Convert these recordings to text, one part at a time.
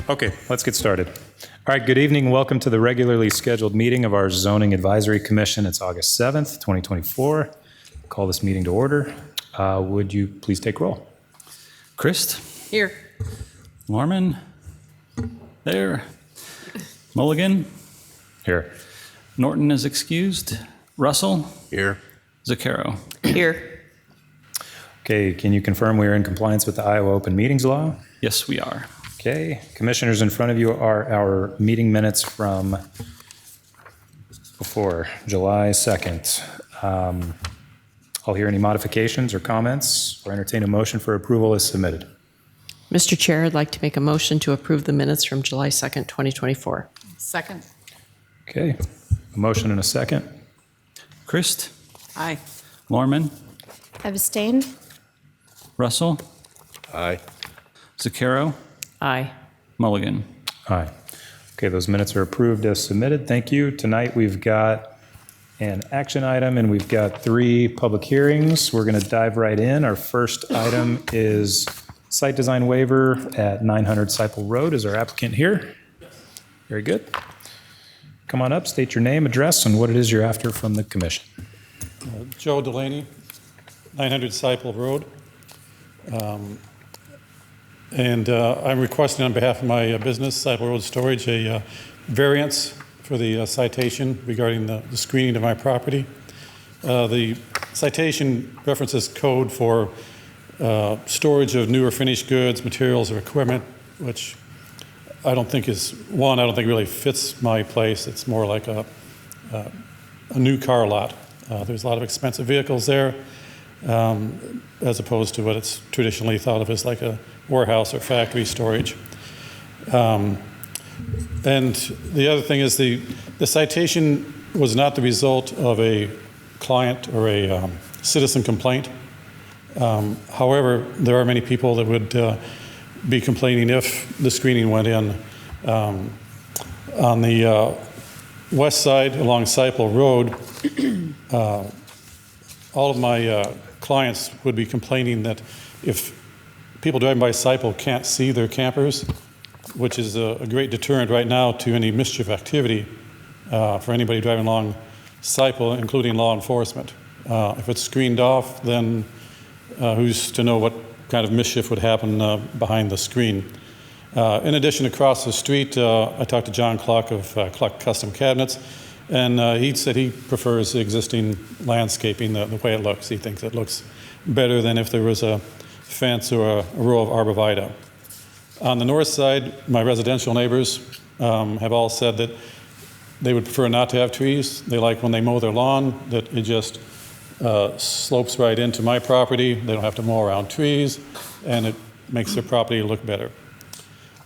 Okay, let's get started. All right, good evening. Welcome to the regularly scheduled meeting of our Zoning Advisory Commission. It's August 7th, 2024. Call this meeting to order. Would you please take roll? Christ, Here. Norman, there. Mulligan, Here. Norton is excused. Russell, Here. Zaccaro. Here. Okay, can you confirm we are in compliance with the Iowa Open Meetings Law? Yes, we are. Okay, commissioners, in front of you are our meeting minutes from before July 2nd. I'll hear any modifications or comments or entertain a motion for approval as submitted. Mr. Chair, I'd like to make a motion to approve the minutes from July 2nd, 2024. Second. Okay, a motion and a second. Christ, Aye. Norman, Abstain? Russell, Aye. Zaccaro, Aye. Mulligan. Aye. Okay, those minutes are approved as submitted. Thank you. Tonight we've got an action item and we've got 3 public hearings. We're going to dive right in. Our first item is site design waiver at 900 Seipel Road. Is our applicant here? Very good. Come on up, state your name, address, and what it is you're after from the commission. Joe Delaney, 900 Seipel Road. I'm requesting on behalf of my business, Seipel Road Storage, a variance for the citation regarding the screening of my property. The citation references code for storage of new or finished goods, materials, or equipment, which I don't think really fits my place. It's more like a new car lot. There's a lot of expensive vehicles there, as opposed to what it's traditionally thought of as like a warehouse or factory storage. And the other thing is the citation was not the result of a client or a citizen complaint. However, there are many people that would be complaining if the screening went in. On the west side along Seipel Road, all of my clients would be complaining that if people driving by Seipel can't see their campers, which is a great deterrent right now to any mischief activity for anybody driving along Seipel, including law enforcement. If it's screened off, then who's to know what kind of mischief would happen behind the screen. In addition, across the street, I talked to John Cluck of Cluck Custom Cabinets, and he said he prefers the existing landscaping, the way it looks. He thinks it looks better than if there was a fence or a row of arborvitae. On the north side, my residential neighbors have all said that they would prefer not to have trees. They like when they mow their lawn that it just slopes right into my property. They don't have to mow around trees, and it makes their property look better.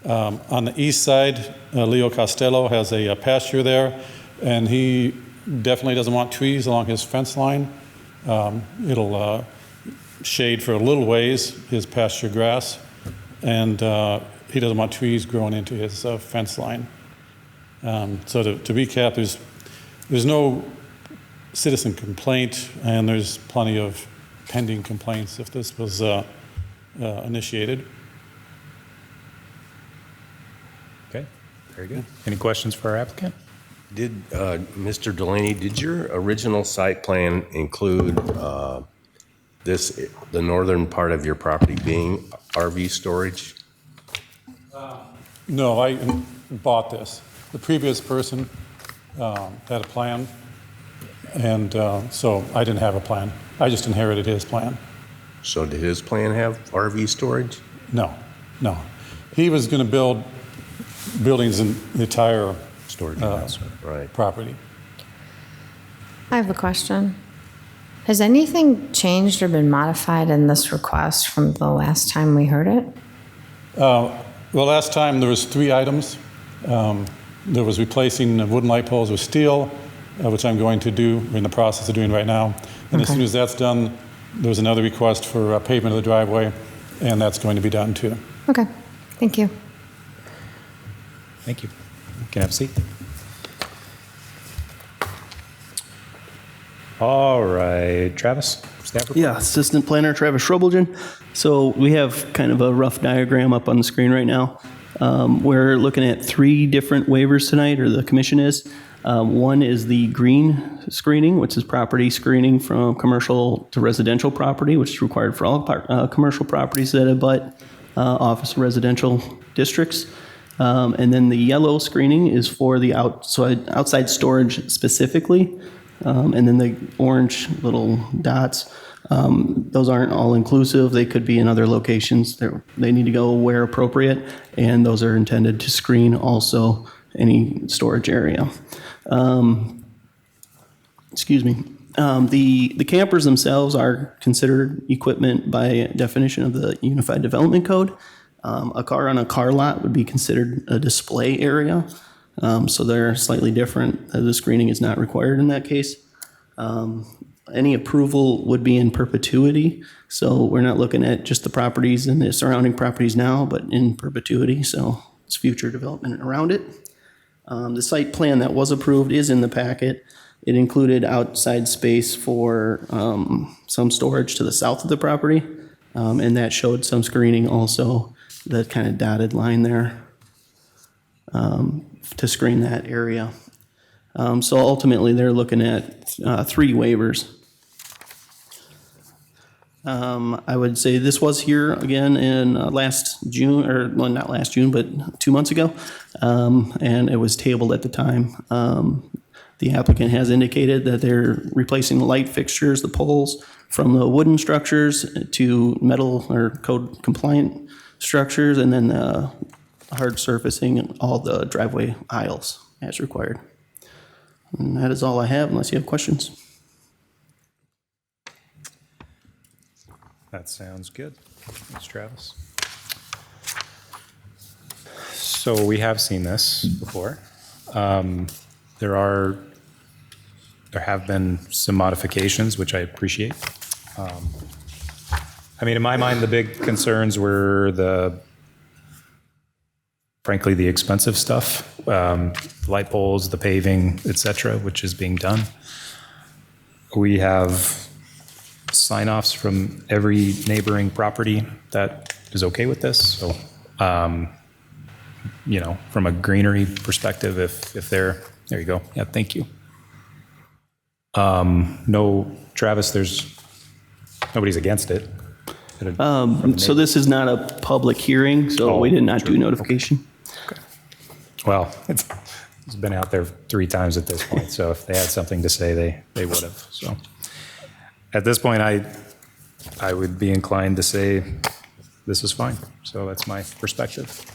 On the east side, Leo Costello has a pasture there, and he definitely doesn't want trees along his fence line. It'll shade for a little ways his pasture grass, and he doesn't want trees growing into his fence line. So to recap, there's no citizen complaint, and there's plenty of pending complaints if this was initiated. Okay, very good. Any questions for our applicant? Did, Mr. Delaney, did your original site plan include the northern part of your property being RV storage? No, I bought this. The previous person had a plan, and so I didn't have a plan. I just inherited his plan. So did his plan have RV storage? No. He was going to build buildings in the entire Storage Right. property. I have a question. Has anything changed or been modified in this request from the last time we heard it? Well, last time there was 3 items. There was replacing wooden light poles with steel, which I'm going to do, we're in the process of doing right now. And as soon as that's done, there was another request for pavement of the driveway, and that's going to be done too. Okay, thank you. Thank you. You can have a seat. All right, Travis, staff report? Yeah, Assistant Planner Travis Schrobelgen. So we have kind of a rough diagram up on the screen right now. We're looking at 3 different waivers tonight, or the commission is. One is the green screening, which is property screening from commercial to residential property, which is required for all commercial properties that abut office residential districts. And then the yellow screening is for the outside storage specifically. And then the orange little dots, those aren't all inclusive. They could be in other locations. They need to go where appropriate, and those are intended to screen also any storage area. Excuse me. The campers themselves are considered equipment by definition of the Unified Development Code. A car on a car lot would be considered a display area, so they're slightly different. The screening is not required in that case. Any approval would be in perpetuity, so we're not looking at just the properties and the surrounding properties now, but in perpetuity, so it's future development around it. The site plan that was approved is in the packet. It included outside space for some storage to the south of the property, and that showed some screening also, that kind of dotted line there, to screen that area. So ultimately, they're looking at 3 waivers. I would say this was here again in last June, or well, not last June, but 2 months ago, and it was tabled at the time. The applicant has indicated that they're replacing the light fixtures, the poles, from the wooden structures to metal or code compliant structures, and then hard surfacing all the driveway aisles as required. And that is all I have, unless you have questions. That sounds good. Thanks, Travis. So we have seen this before. There have been some modifications, which I appreciate. I mean, in my mind, the big concerns were frankly, the expensive stuff, light poles, the paving, et cetera, which is being done. We have sign-offs from every neighboring property that is okay with this. So, you know, from a greenery perspective, if there you go. Yeah, thank you. No, Travis, nobody's against it. So this is not a public hearing, so we did not do notification. Okay. Well, it's been out there 3 times at this point, so if they had something to say, they would have. So at this point, I would be inclined to say this is fine. So that's my perspective.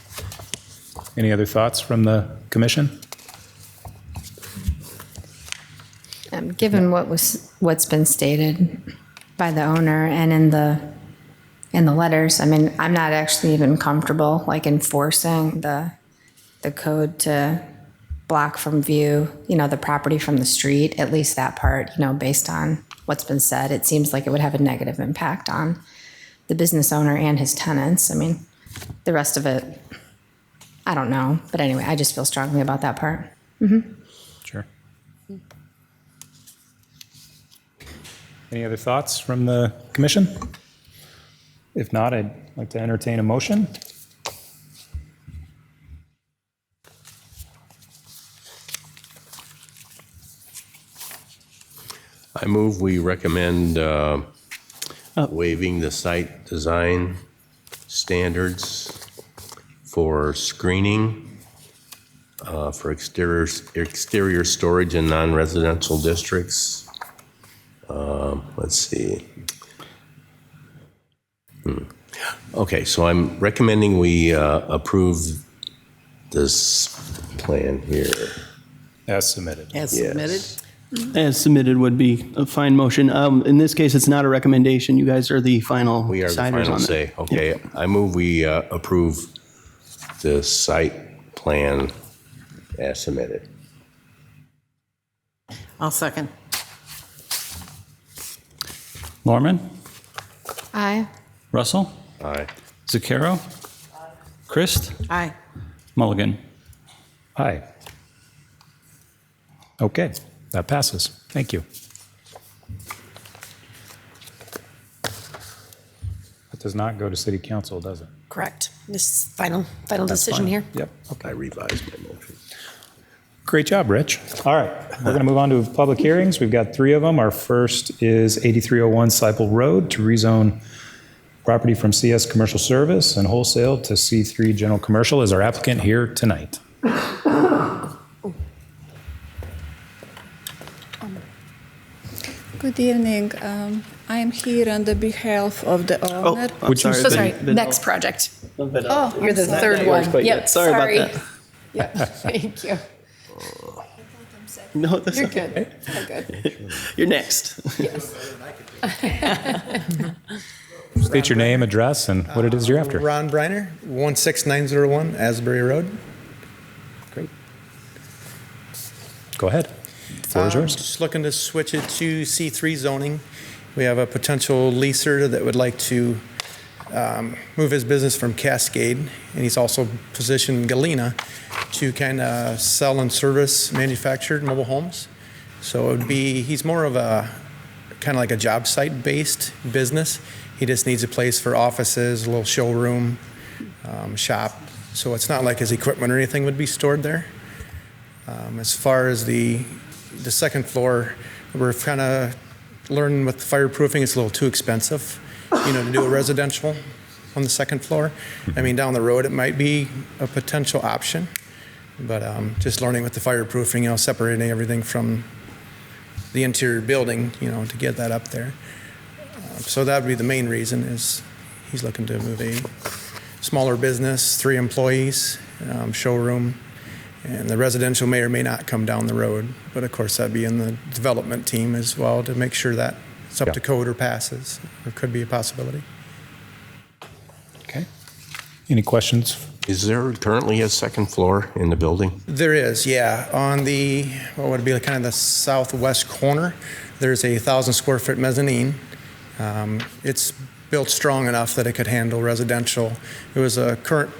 Any other thoughts from the commission? Given what's been stated by the owner and in the letters, I mean, I'm not actually even comfortable like enforcing the code to block from view, you know, the property from the street, at least that part, you know, based on what's been said. It seems like it would have a negative impact on the business owner and his tenants. I mean, the rest of it, I don't know. But anyway, I just feel strongly about that part. Mm-hmm. Sure. Any other thoughts from the commission? If not, I'd like to entertain a motion. I move we recommend waiving the site design standards for screening for exterior storage in non-residential districts. Let's see. Okay, so I'm recommending we approve this plan here. As submitted. As Yes. submitted? As submitted would be a fine motion. In this case, it's not a recommendation. You guys are the final We are the deciders final on it. say. Okay, I move we approve the site plan as submitted. I'll second. Lorman, Aye. Russell, Aye. Zaccaro, Christ, Aye. Mulligan. Aye. Okay, that passes. Thank you. It does not go to city council, does it? Correct. This final decision here. Yep. I revised my motion. Great job, Rich. All right, we're going to move on to public hearings. We've got 3 of them. Our first is 8301 Seipel Road to rezone property from CS Commercial Service and Wholesale to C3 General Commercial. Is our applicant here tonight? Good evening. I am here on the behalf of the owner. I'm sorry. So sorry, been- next project. Oh, You're the I'm third sorry. one. quite Yep, yet. Sorry about that. Yeah, thank you. No, that's You're okay. good. You're good. You're next. State your name, address, and what it is you're after. Ron Briner, 16901 Asbury Road. Great. Go ahead. Floor is yours. Just looking to switch it to C3 zoning. We have a potential leaser that would like to move his business from Cascade, and he's also positioned in Galena to kind of sell and service manufactured mobile homes. So it would be, he's more of a kind of like a job site based business. He just needs a place for offices, a little showroom, shop. So it's not like his equipment or anything would be stored there. As far as the second floor, we're kind of learning with the fireproofing, it's a little too expensive, to do a residential on the second floor. I mean, down the road, it might be a potential option, but just learning with the fireproofing, separating everything from the interior building, to get that up there. So that would be the main reason is he's looking to move a smaller business, 3 employees, showroom, and the residential may or may not come down the road. But of course, that'd be in the development team as well to make sure that it's up to code or passes, or could be a possibility. Okay. Any questions? Is there currently a second floor in the building? There is, yeah. On the, what would be kind of the southwest corner, there's a 1,000 square foot mezzanine. It's built strong enough that it could handle residential. It was a current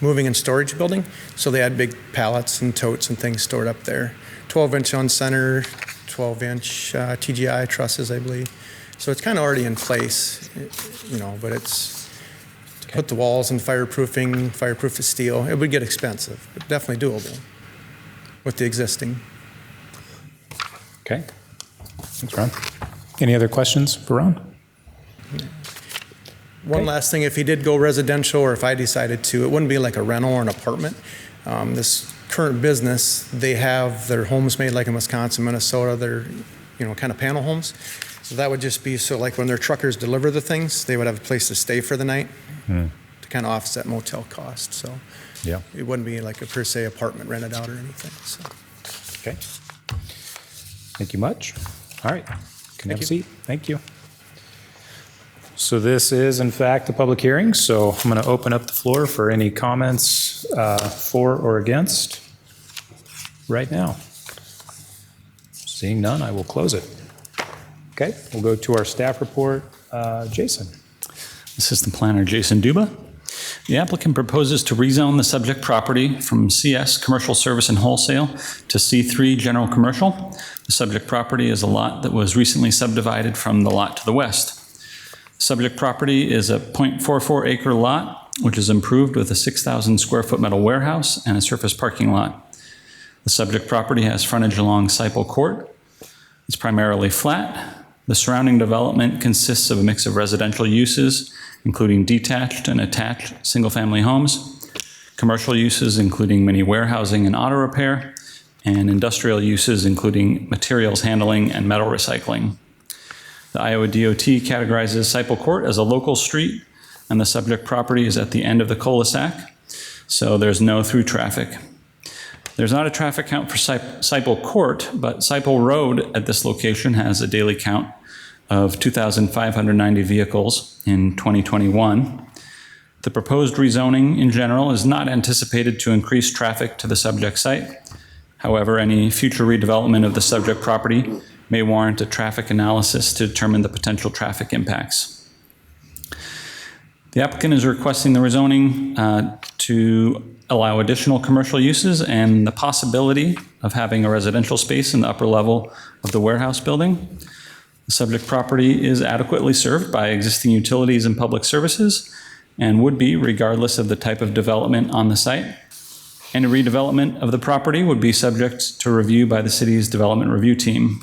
moving and storage building, so they had big pallets and totes and things stored up there. 12-inch on center, 12-inch TGI trusses, I believe. So it's kind of already in place, but it's to put the walls and fireproof the steel. It would get expensive, but definitely doable with the existing. Okay. Thanks, Ron. Any other questions for Ron? One last thing, if he did go residential, or if I decided to, it wouldn't be like a rental or an apartment. This current business, they have their homes made like in Wisconsin, Minnesota, they're, kind of panel homes. So that would just be, so like when their truckers deliver the things, they would have a place to stay for the night to kind of offset motel costs. So Yeah. it wouldn't be like a per se apartment rented out or anything, so. Okay. Thank you much. All right. Can you have a seat? Thank you. So this is, in fact, a public hearing, so I'm going to open up the floor for any comments for or against right now. Seeing none, I will close it. Okay, we'll go to our staff report. Jason. Assistant Planner Jason Duba. The applicant proposes to rezone the subject property from CS Commercial Service and Wholesale to C3 General Commercial. The subject property is a lot that was recently subdivided from the lot to the west. The subject property is a .44 acre lot, which is improved with a 6,000 square foot metal warehouse and a surface parking lot. The subject property has frontage along Seipel Court. It's primarily flat. The surrounding development consists of a mix of residential uses, including detached and attached single-family homes, commercial uses including mini warehousing and auto repair, and industrial uses including materials handling and metal recycling. The Iowa DOT categorizes Seipel Court as a local street, and the subject property is at the end of the cul-de-sac, so there's no through traffic. There's not a traffic count for Seipel Court, but Seipel Road at this location has a daily count of 2,590 vehicles in 2021. The proposed rezoning in general is not anticipated to increase traffic to the subject site. However, any future redevelopment of the subject property may warrant a traffic analysis to determine the potential traffic impacts. The applicant is requesting the rezoning to allow additional commercial uses and the possibility of having a residential space in the upper level of the warehouse building. The subject property is adequately served by existing utilities and public services, and would be regardless of the type of development on the site. Any redevelopment of the property would be subject to review by the city's development review team.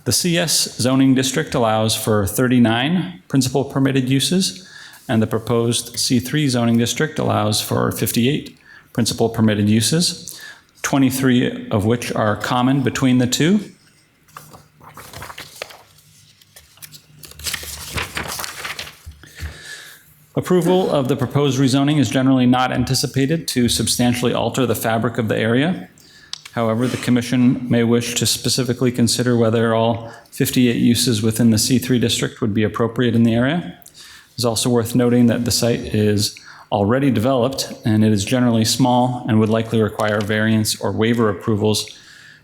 The CS zoning district allows for 39 principal permitted uses, and the proposed C3 zoning district allows for 58 principal permitted uses, 23 of which are common between the two. Approval of the proposed rezoning is generally not anticipated to substantially alter the fabric of the area. However, the commission may wish to specifically consider whether all 58 uses within the C3 district would be appropriate in the area. It's also worth noting that the site is already developed and it is generally small and would likely require variance or waiver approvals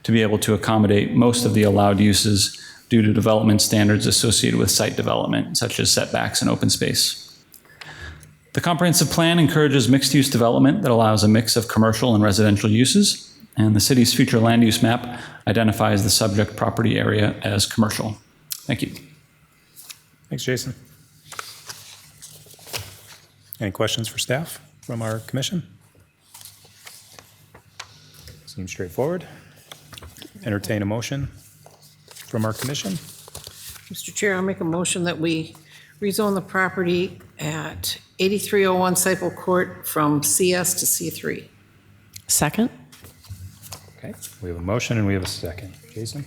to be able to accommodate most of the allowed uses due to development standards associated with site development, such as setbacks and open space. The comprehensive plan encourages mixed-use development that allows a mix of commercial and residential uses, and the city's future land use map identifies the subject property area as commercial. Thank you. Thanks, Jason. Any questions for staff from our commission? Seems straightforward. Entertain a motion from our commission. Mr. Chair, I'll make a motion that we rezone the property at 8301 Cyple Court from CS to C3. Second? Okay, we have a motion and we have a second. Jason?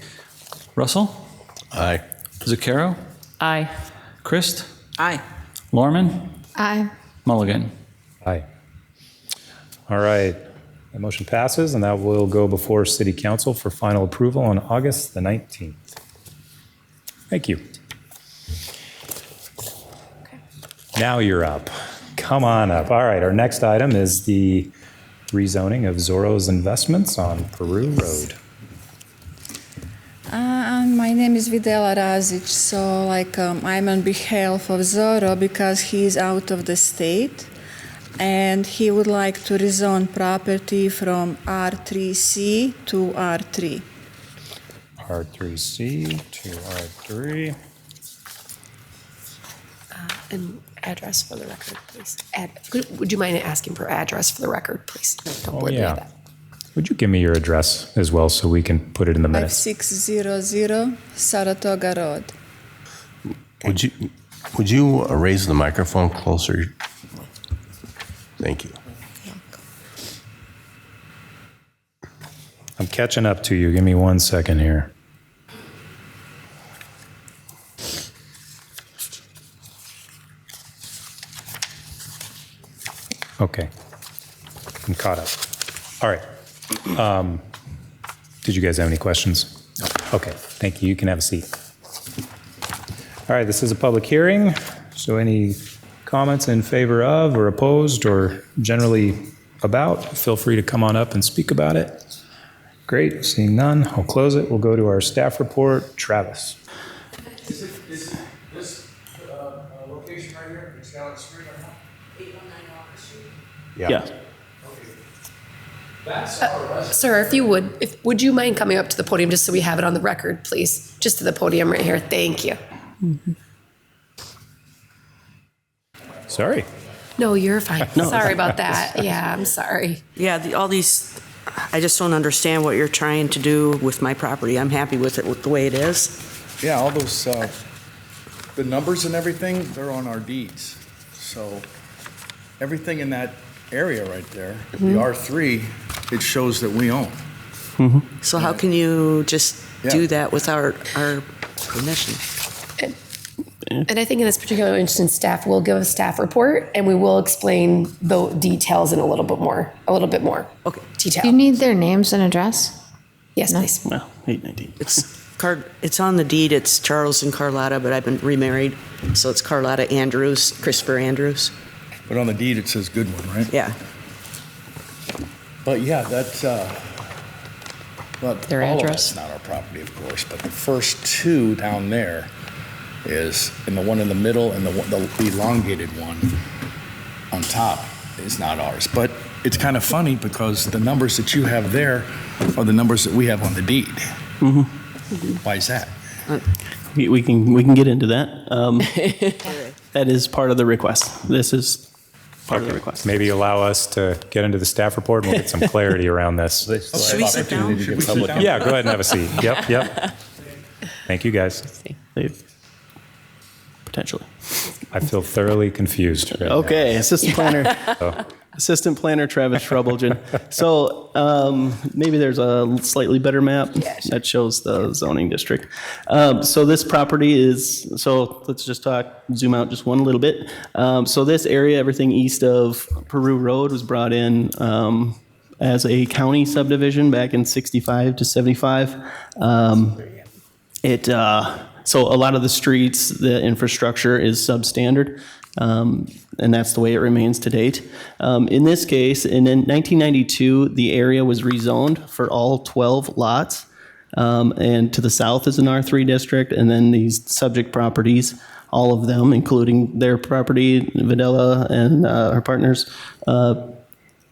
Russell? Aye. Zucchero? Aye. Christ? Aye. Lorman? Aye. Mulligan? Aye. All right, the motion passes and that will go before City Council for final approval on August the 19th. Thank you. Now you're up. Come on up. All right, our next item is the rezoning of Zorro's Investments on Peru Road. My name is Videla Razic, so I'm on behalf of Zorro because he's out of the state and he would like to rezone property from R3C to R3. R3C to R3. And address for the record, please. Would you mind asking for address for the record, please? Don't believe that. Would you give me your address as well so we can put it in the minutes? 5600 Saratoga Road. Would you raise the microphone closer? Thank you. I'm catching up to you. Give me 1 second here. Okay, I'm caught up. All right. Did you guys have any questions? No. Okay, thank you. You can have a seat. All right, this is a public hearing, so any comments in favor of or opposed or generally about, feel free to come on up and speak about it. Great, seeing none, I'll close it. We'll go to our staff report. Travis. Is this location right here? It's down the street right now? 819 Walker Street? Yeah. That's our residence. Sir, if you would you mind coming up to the podium just so we have it on the record, please? Just to the podium right here. Thank you. Mm-hmm. Sorry. No, you're fine. Sorry about that. Yeah, I'm sorry. Yeah, all these, I just don't understand what you're trying to do with my property. I'm happy with it the way it is. Yeah, all those, the numbers and everything, they're on our deeds. So everything in that area right there, the R3, it shows that we own. So how can you just do that without our permission? And I think in this particular instance, staff will give a staff report and we will explain the details in a little bit more Okay. detail. Do you need their names and address? Yes, please. Well, 819. It's on the deed, it's Charles and Carlotta, but I've been remarried, so it's Carlotta Andrews, Christopher Andrews. But on the deed, it says Goodwin, right? Yeah. But yeah, that's, well, Their all of address? that's not our property, of course, but the first two down there is, and the one in the middle and the elongated one on top is not ours. But it's kind of funny because the numbers that you have there are the numbers that we have on the deed. Why is that? We can get into that. That is part of the request. This is part of the request. Maybe allow us to get into the staff report and we'll get some clarity around this. Should we sit down? Yeah, go ahead and have a seat. Yep. Thank you, guys. Potentially. I feel thoroughly confused. Right Okay, Assistant Planner. now. Assistant Planner Travis Shrubelgen. So maybe there's a slightly better map that shows the zoning district. So this property is, so let's just zoom out just one little bit. So this area, everything east of Peru Road was brought in as a county subdivision back in 65 to 75. So a lot of the streets, the infrastructure is substandard. And that's the way it remains to date. In this case, in 1992, the area was rezoned for all 12 lots. And to the south is an R3 district, and then these subject properties, all of them, including their property, Videla and our partners'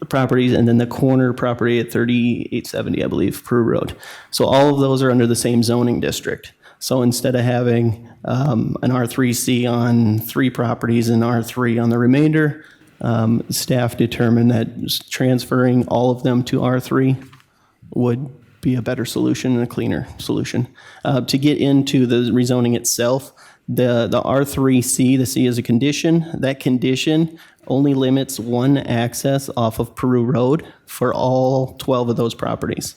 properties, and then the corner property at 3870, I believe, Peru Road. So all of those are under the same zoning district. So instead of having an R3C on 3 properties and R3 on the remainder, staff determined that transferring all of them to R3 would be a better solution and a cleaner solution. To get into the rezoning itself, the R3C, the C is a condition. That condition only limits one access off of Peru Road for all 12 of those properties.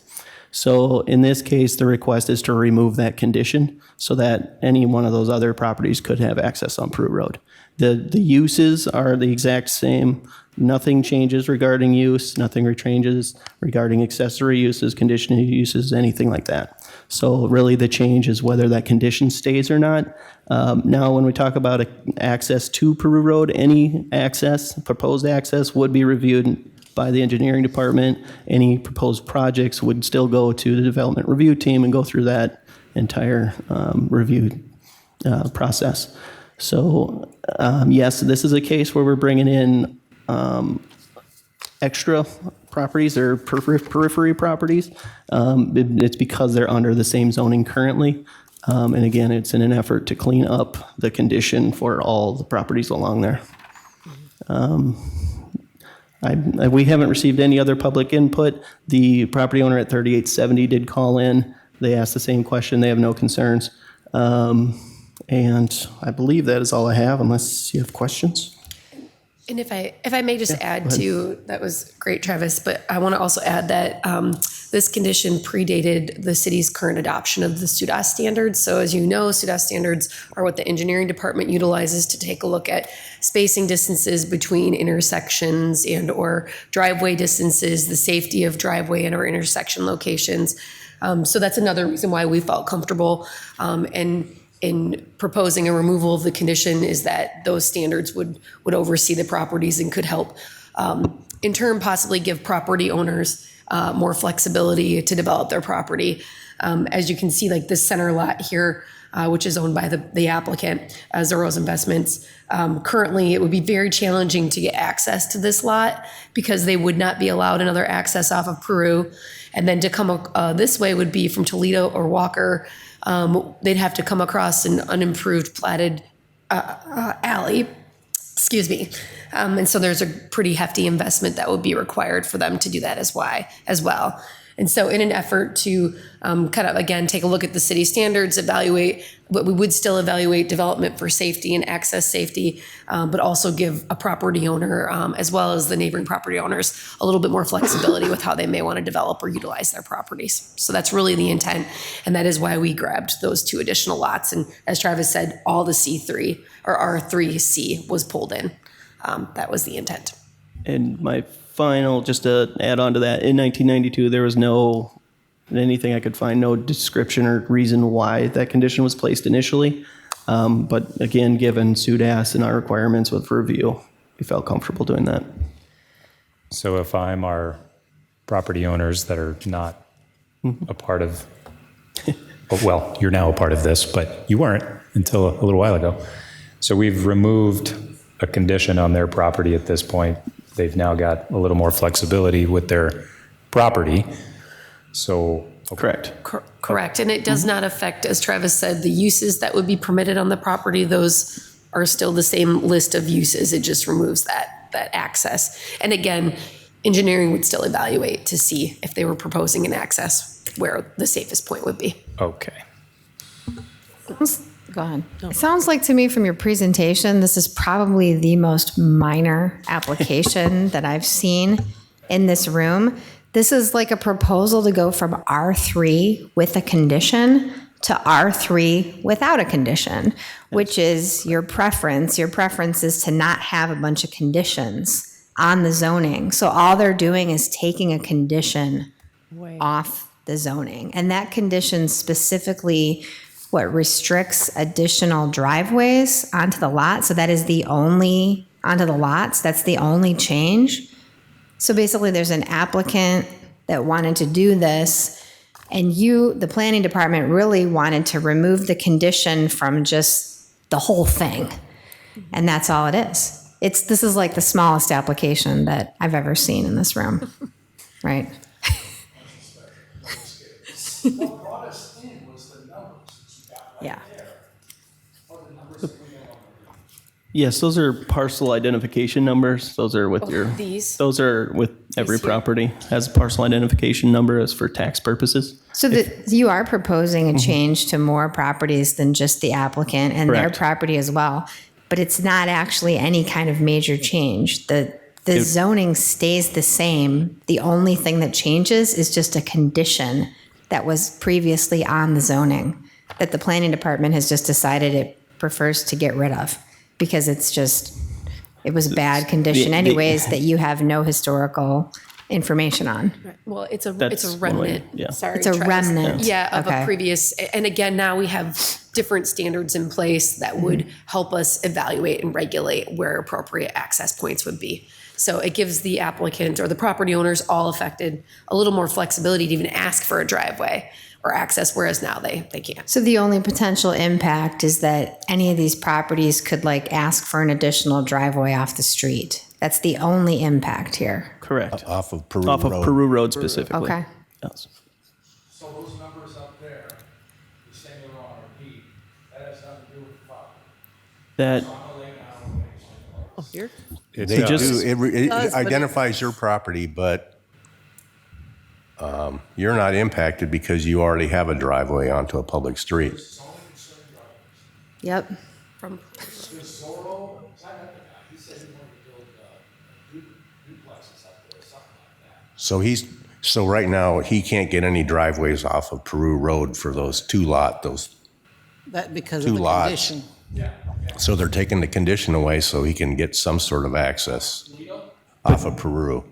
So in this case, the request is to remove that condition so that any one of those other properties could have access on Peru Road. The uses are the exact same. Nothing changes regarding use, nothing changes regarding accessory uses, conditional uses, anything like that. So really the change is whether that condition stays or not. Now, when we talk about access to Peru Road, any access, proposed access would be reviewed by the engineering department. Any proposed projects would still go to the development review team and go through that entire review process. So yes, this is a case where we're bringing in extra properties or periphery properties. It's because they're under the same zoning currently. And again, it's in an effort to clean up the condition for all the properties along there. We haven't received any other public input. The property owner at 3870 did call in. They asked the same question. They have no concerns. And I believe that is all I have, unless you have questions. And if I may just add to, that was great, Travis, but I want to also add that this condition predated the city's current adoption of the SUDAS standards. So as you know, SUDAS standards are what the engineering department utilizes to take a look at spacing distances between intersections and or driveway distances, the safety of driveway and or intersection locations. So that's another reason why we felt comfortable in proposing a removal of the condition, is that those standards would oversee the properties and could help, in turn, possibly give property owners more flexibility to develop their property. As you can see, like this center lot here, which is owned by the applicant, Zoros Investments. Currently, it would be very challenging to get access to this lot because they would not be allowed another access off of Peru. And then to come this way would be from Toledo or Walker. They'd have to come across an unimproved platted alley, excuse me. And so there's a pretty hefty investment that would be required for them to do that as well. And so in an effort to kind of, again, take a look at the city standards, evaluate, but we would still evaluate development for safety and access safety, but also give a property owner, as well as the neighboring property owners, a little bit more flexibility with how they may want to develop or utilize their properties. So that's really the intent. And that is why we grabbed those 2 additional lots. And as Travis said, all the C3 or R3C was pulled in. That was the intent. And my final, just to add on to that, in 1992, there was no, anything I could find, no description or reason why that condition was placed initially. But again, given SUDAS and our requirements with review, we felt comfortable doing that. So if I'm our property owners that are not a part of, well, you're now a part of this, but you weren't until a little while ago. So we've removed a condition on their property at this point. They've now got a little more flexibility with their property. So, correct. Correct. And it does not affect, as Travis said, the uses that would be permitted on the property. Those are still the same list of uses. It just removes that access. And again, engineering would still evaluate to see if they were proposing an access where the safest point would be. Okay. Go ahead. It sounds like to me from your presentation, this is probably the most minor application that I've seen in this room. This is like a proposal to go from R3 with a condition to R3 without a condition, which is your preference. Your preference is to not have a bunch of conditions on the zoning. So all they're doing is taking a condition off the zoning. And that condition specifically restricts additional driveways onto the lot. So that is the only, onto the lots, that's the only change. So basically there's an applicant that wanted to do this, and you, the planning department, really wanted to remove the condition from just the whole thing. And that's all it is. This is like the smallest application that I've ever seen in this room, right? Yeah. Yes, those are parcel identification numbers. Those are with your, these? those are with every here? property has a parcel identification number as for tax purposes. So you are proposing a change to more properties than just the applicant and Correct. their property as well, but it's not actually any kind of major change. The zoning stays the same. The only thing that changes is just a condition that was previously on the zoning that the planning department has just decided it prefers to get rid of because it was a bad condition anyways that you have no historical information on. Well, it's a That's one way, remnant. yeah. Sorry, It's a Travis. remnant. Yeah, of Okay. a previous, and again, now we have different standards in place that would help us evaluate and regulate where appropriate access points would be. So it gives the applicant or the property owners all affected a little more flexibility to even ask for a driveway or access, whereas now they can't. So the only potential impact is that any of these properties could ask for an additional driveway off the street. That's the only impact here. Correct. Off of Peru Off Road. of Peru Road specifically. Okay. Yes. So those numbers up there, the same are on RP, that has nothing to do with the property. That, So I'm gonna lay down. Here? It They does. do, it does, but identifies your property, but you're not impacted because you already have a driveway onto a public street. Yep. From Zorro, I met the guy, he said he wanted to build duplexes up there or something like that. So right now, he can't get any driveways off of Peru Road for those That because Two of the lots. condition. so they're taking the condition away so he can get some sort of access off of Peru.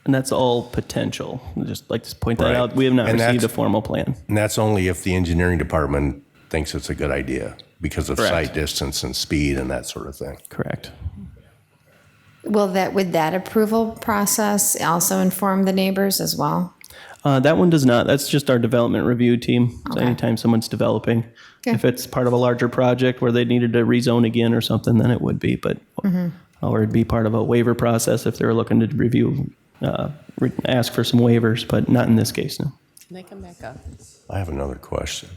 and that's all potential. Just like to point that Right. out. We have not And received a that's- formal plan. And that's only if the engineering department thinks it's a good idea because of Correct. sight distance and speed and that sort of thing. Correct. Would that approval process also inform the neighbors as well? That one does not. That's just our development review team. So Okay. anytime someone's developing, Okay. if it's part of a larger project where they needed to rezone again or something, then it would be. But or it'd be part of a waiver process if they were looking to review, ask for some waivers, but not in this case. No. Can they come back up? I have another question.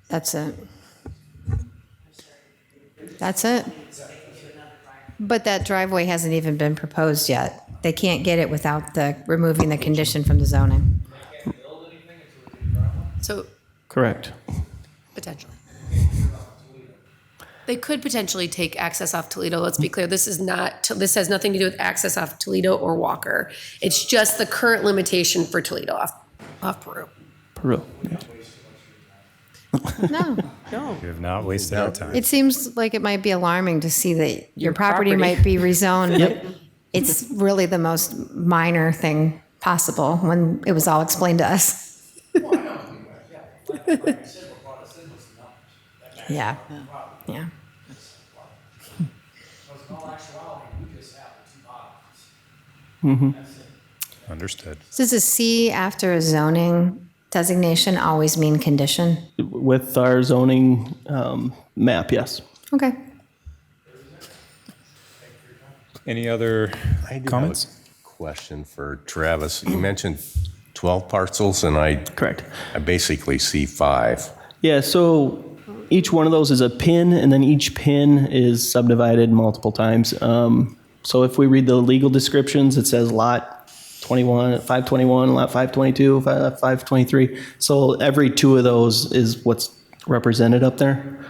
That's it. That's it. But that driveway hasn't even been proposed yet. They can't get it without removing the condition from the zoning. so Correct. potentially. They could potentially take access off Toledo. Let's be clear, this has nothing to do with access off Toledo or Walker. It's just the current limitation for Toledo off Peru. Peru. Yeah. No. We have not wasted our time. It seems like it might be alarming to see that your property property. might be rezoned, but it's really the most minor thing possible when it was all explained to us. Yeah, yeah. Understood. Does a C after a zoning designation always mean condition? With our zoning map, yes. Okay. Any other I do comments? have a question for Travis. You mentioned 12 parcels, and I Correct. basically see 5. Yeah, so each one of those is a pin, and then each pin is subdivided multiple times. So if we read the legal descriptions, it says lot 521, lot 522, 523. So every two of those is what's represented up there.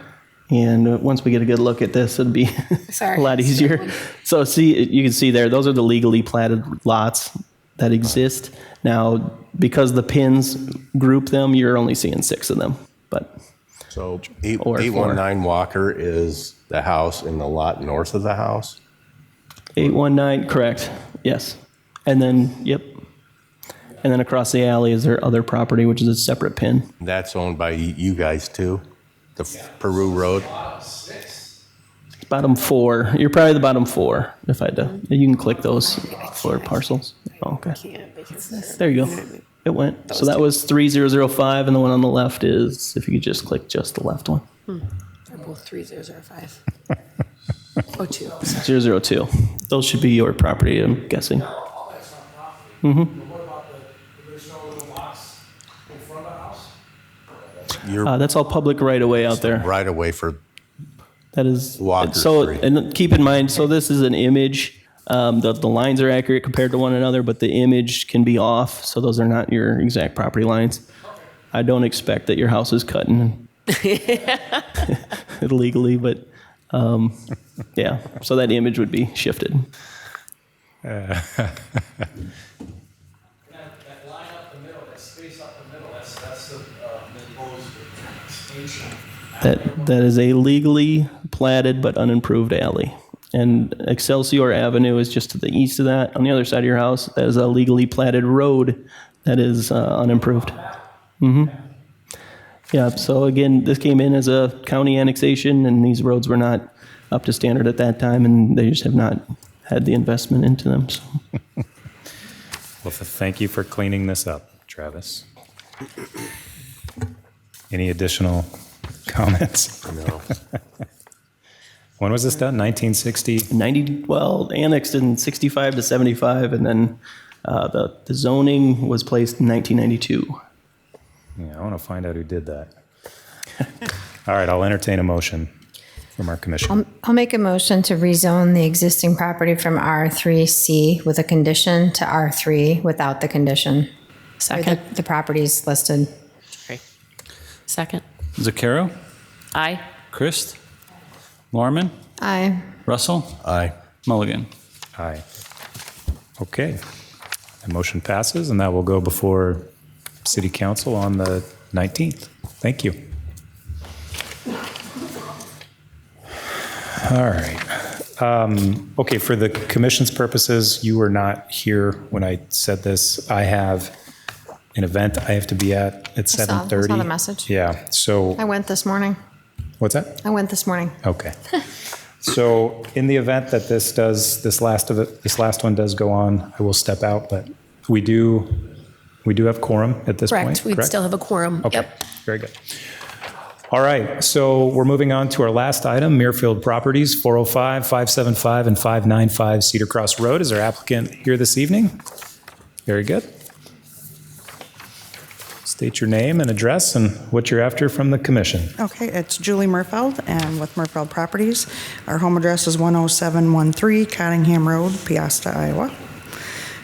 And once we get a good look at this, it'll be Sorry. a lot easier. So see, you can see there, those are the legally platted lots that exist. Now, because the pins group them, you're only seeing 6 of them. But So Or 819 Walker is the house in the lot north of the house? 819, correct, yes. And then, yep. And then across the alley is their other property, which is a separate pin. That's owned by you guys too? The Peru Road? Bottom 4, you're probably the bottom 4, if I had to. You can click those 4 parcels. Oh, okay. There you go. It went. So that was 3005, and the one on the left is, if you could just click just the left one. They're both 3005. Oh, 2. 002. Those should be your property, I'm guessing. Mm-hmm. What about there's no little box in front of the house? You're That's all public right away out there. right away for That is, Walker so, Street. and keep in mind, so this is an image. The lines are accurate compared to one another, but the image can be off, so those are not your exact property lines. I don't expect that your house is cutting illegally, but yeah, so that image would be shifted. That line up the middle, that space up the middle, that's the proposed ancient. That is a legally platted but unimproved alley. And Excelsior Avenue is just to the east of that. On the other side of your house, that is a legally platted road that is unimproved. Mm-hmm. Yeah, so again, this came in as a county annexation, and these roads were not up to standard at that time, and they just have not had the investment into them. So. Well, thank you for cleaning this up, Travis. Any additional comments? No. When was this done? 1960? 90, well, annexed in 65 to 75, and then the zoning was placed in 1992. Yeah, I want to find out who did that. All right, I'll entertain a motion from our commission. I'll make a motion to rezone the existing property from R3C with a condition to R3 without the condition. Second. The properties listed. Second. Zaccaro? Aye. Christ? Lorman? Aye. Russell? Aye. Mulligan? Aye. Okay. The motion passes, and that will go before City Council on the 19th. Thank you. All right. Okay, for the commission's purposes, you were not here when I said this. I have an event I have to be at I saw 7:30. the message. Yeah, so, I went this morning. what's that? I went this morning. Okay. So in the event that this last one does go on, I will step out, but we do have quorum at this point, Correct. We'd still have a quorum. Okay, Yep. very good. All right, so we're moving on to our last item, Muirfield Properties, 405, 575, and 595 Cedar Cross Road. Is our applicant here this evening? Very good. State your name and address and what you're after from the commission. Okay, it's Julie Murfeld, and with Murfeld Properties. Our home address is 10713 Cottingham Road, Piasta, Iowa.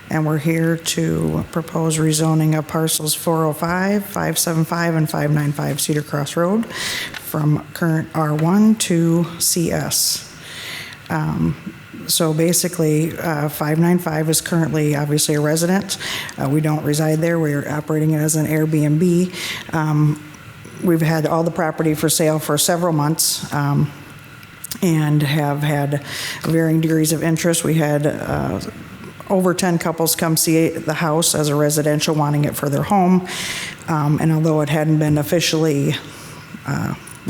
And we're here to propose rezoning of parcels 405, 575, and 595 Cedar Cross Road from current R1 to CS. So basically, 595 is currently obviously a resident. We don't reside there. We're operating it as an Airbnb. We've had all the property for sale for several months and have had varying degrees of interest. We had over 10 couples come see the house as a residential, wanting it for their home. And although it hadn't been officially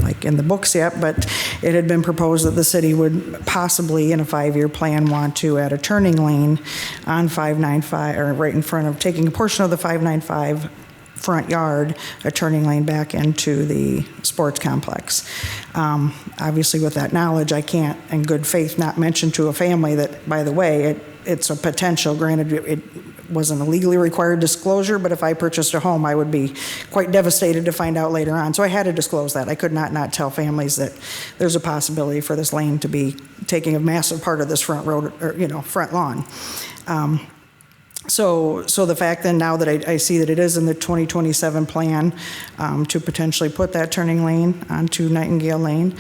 like in the books yet, but it had been proposed that the city would possibly, in a 5-year plan, want to add a turning lane on 595, or right in front of, taking a portion of the 595 front yard, a turning lane back into the sports complex. Obviously, with that knowledge, I can't, in good faith, not mention to a family that, by the way, it's a potential, granted, wasn't a legally required disclosure, but if I purchased a home, I would be quite devastated to find out later on. So I had to disclose that. I could not tell families that there's a possibility for this lane to be taking a massive part of this front road, or, front lawn. So the fact then now that I see that it is in the 2027 plan to potentially put that turning lane onto Nightingale Lane,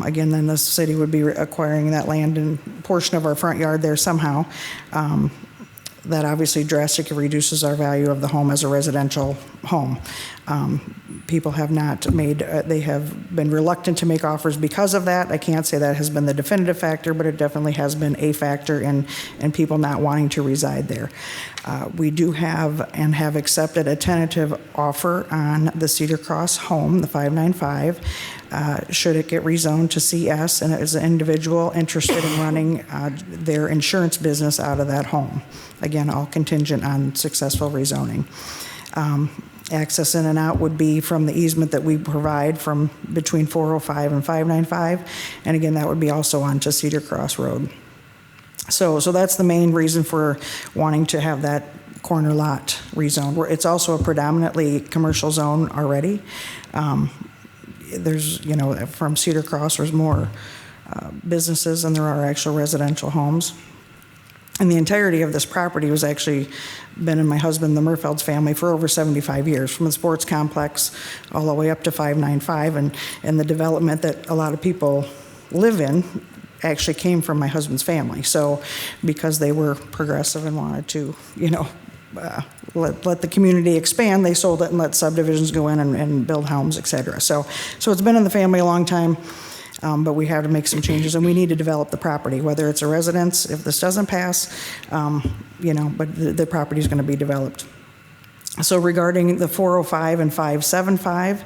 again, then the city would be acquiring that land and portion of our front yard there somehow. That obviously drastically reduces our value of the home as a residential home. People have not made, they have been reluctant to make offers because of that. I can't say that has been the definitive factor, but it definitely has been a factor in people not wanting to reside there. We do have and have accepted a tentative offer on the Cedar Cross home, the 595, should it get rezoned to CS, and it is an individual interested in running their insurance business out of that home. Again, all contingent on successful rezoning. Access in and out would be from the easement that we provide from between 405 and 595, and again, that would be also onto Cedar Cross Road. So that's the main reason for wanting to have that corner lot rezoned. It's also a predominantly commercial zone already. There's, from Cedar Cross, there's more businesses than there are actual residential homes. And the entirety of this property was actually been in my husband, the Murfeld's family, for over 75 years, from the sports complex all the way up to 595. And the development that a lot of people live in actually came from my husband's family. So because they were progressive and wanted to, let the community expand, they sold it and let subdivisions go in and build homes, et cetera. So it's been in the family a long time. But we have to make some changes, and we need to develop the property, whether it's a residence, if this doesn't pass, but the property is going to be developed. So regarding the 405 and 575,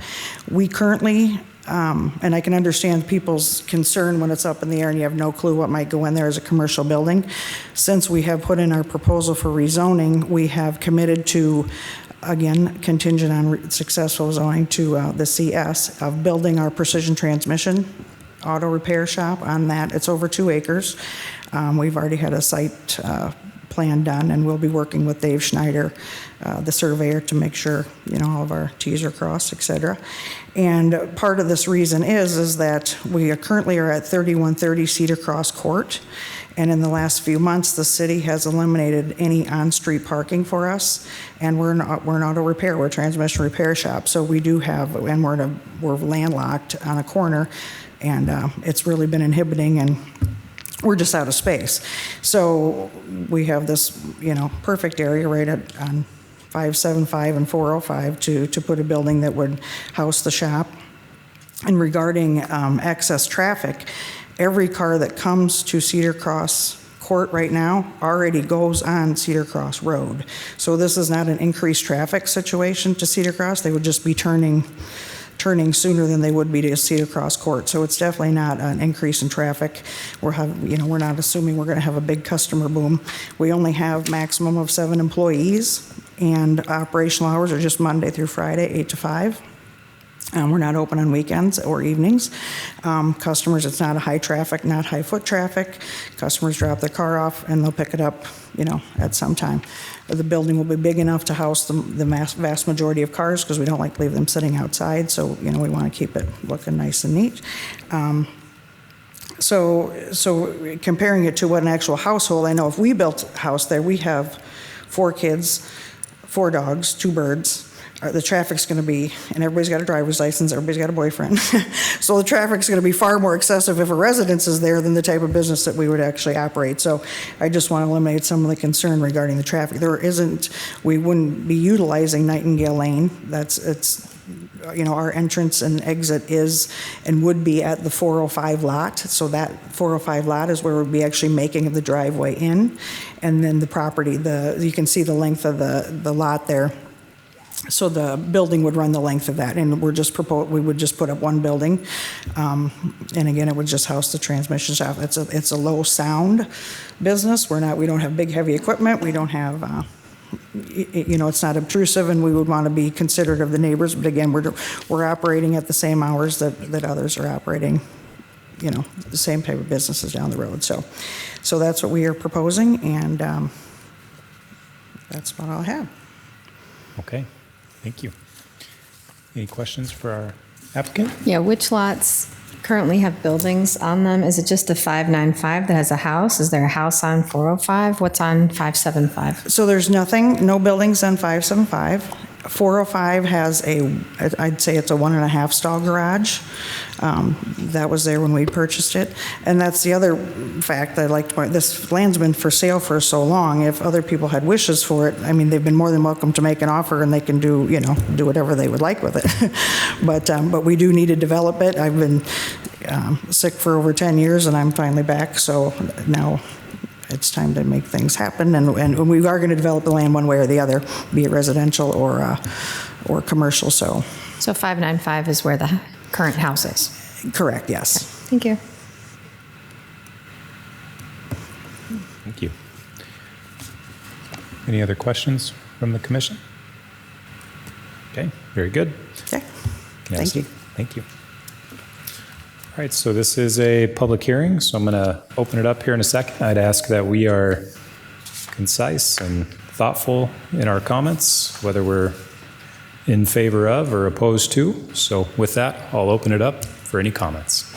we currently, and I can understand people's concern when it's up in the air and you have no clue what might go in there as a commercial building. Since we have put in our proposal for rezoning, we have committed to, again, contingent on successful zoning, to the CS of building our precision transmission auto repair shop on that. It's over 2 acres. We've already had a site plan done, and we'll be working with Dave Schneider, the surveyor, to make sure, all of our T's are crossed, et cetera. And part of this reason is that we currently are at 3130 Cedar Cross Court. And in the last few months, the city has eliminated any on-street parking for us, and we're an auto repair, we're a transmission repair shop. So we do have, and we're landlocked on a corner, and it's really been inhibiting, and we're just out of space. So we have this, perfect area right on 575 and 405 to put a building that would house the shop. And regarding excess traffic, every car that comes to Cedar Cross Court right now already goes on Cedar Cross Road. So this is not an increased traffic situation to Cedar Cross. They would just be turning sooner than they would be to Cedar Cross Court. So it's definitely not an increase in traffic. We're not assuming we're going to have a big customer boom. We only have maximum of 7 employees, and operational hours are just Monday through Friday, 8 to 5. We're not open on weekends or evenings. Customers, it's not a high traffic, not high foot traffic. Customers drop their car off and they'll pick it up, at some time. The building will be big enough to house the vast majority of cars, because we don't like to leave them sitting outside. So, we want to keep it looking nice and neat. So comparing it to what an actual household, I know if we built a house there, we have 4 kids, 4 dogs, 2 birds. The traffic's going to be, and everybody's got a driver's license, everybody's got a boyfriend. So the traffic's going to be far more excessive if a residence is there than the type of business that we would actually operate. So I just want to eliminate some of the concern regarding the traffic. We wouldn't be utilizing Nightingale Lane. Our entrance and exit is and would be at the 405 lot. So that 405 lot is where we'd be actually making the driveway in. And then the property, you can see the length of the lot there. So the building would run the length of that, and we would just put up 1 building, and again, it would just house the transmission shop. It's a low sound business. We don't have big heavy equipment. We don't have, it's not obtrusive, and we would want to be considerate of the neighbors. But again, we're operating at the same hours that others are operating. The same type of businesses down the road. So that's what we are proposing, and that's about all I have. Okay, thank you. Any questions for our applicant? Yeah, which lots currently have buildings on them? Is it just the 595 that has a house? Is there a house on 405? What's on 575? So there's nothing, no buildings on 575. 405 has I'd say it's a 1.5 stall garage. That was there when we purchased it. And that's the other fact that I'd like to point, this land's been for sale for so long. If other people had wishes for it, I mean, they've been more than welcome to make an offer and they can do, do whatever they would like with it. But we do need to develop it. I've been sick for over 10 years and I'm finally back. So now it's time to make things happen, and we are going to develop the land one way or the other, be it residential or commercial. So 595 is where the current house is. Correct. Yes. Thank you. Thank you. Any other questions from the commission? Okay, very good. Okay. Thank you. Thank you. All right, so this is a public hearing, so I'm going to open it up here in a second. I'd ask that we are concise and thoughtful in our comments, whether we're in favor of or opposed to. So with that, I'll open it up for any comments.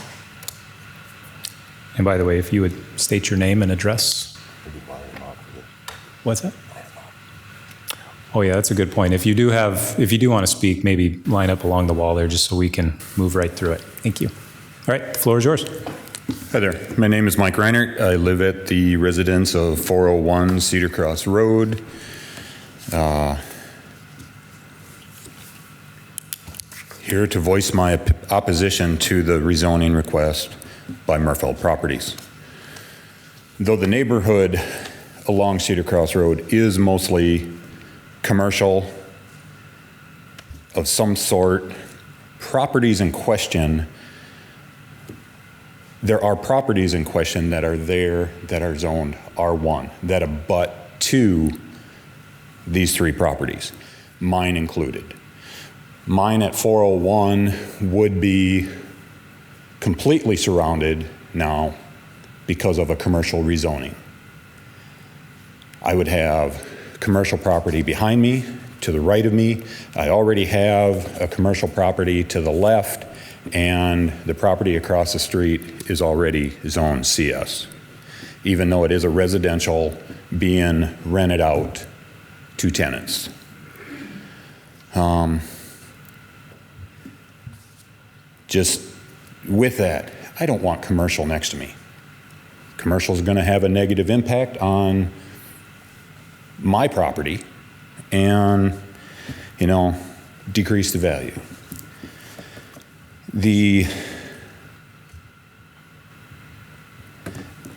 And by the way, if you would state your name and address. What's that? Oh yeah, that's a good point. If you do want to speak, maybe line up along the wall there just so we can move right through it. Thank you. All right, the floor is yours. Hi there. My name is Mike Reinert. I live at the residence of 401 Cedar Cross Road. Here to voice my opposition to the rezoning request by Murfeld Properties. Though the neighborhood along Cedar Cross Road is mostly commercial of some sort, properties in question, there are properties in question that are there that are zoned R1 that abut to these three properties, mine included. Mine at 401 would be completely surrounded now because of a commercial rezoning. I would have commercial property behind me, to the right of me. I already have a commercial property to the left, and the property across the street is already zoned CS, even though it is a residential being rented out to tenants. Just with that, I don't want commercial next to me. Commercial is going to have a negative impact on my property and, decrease the value.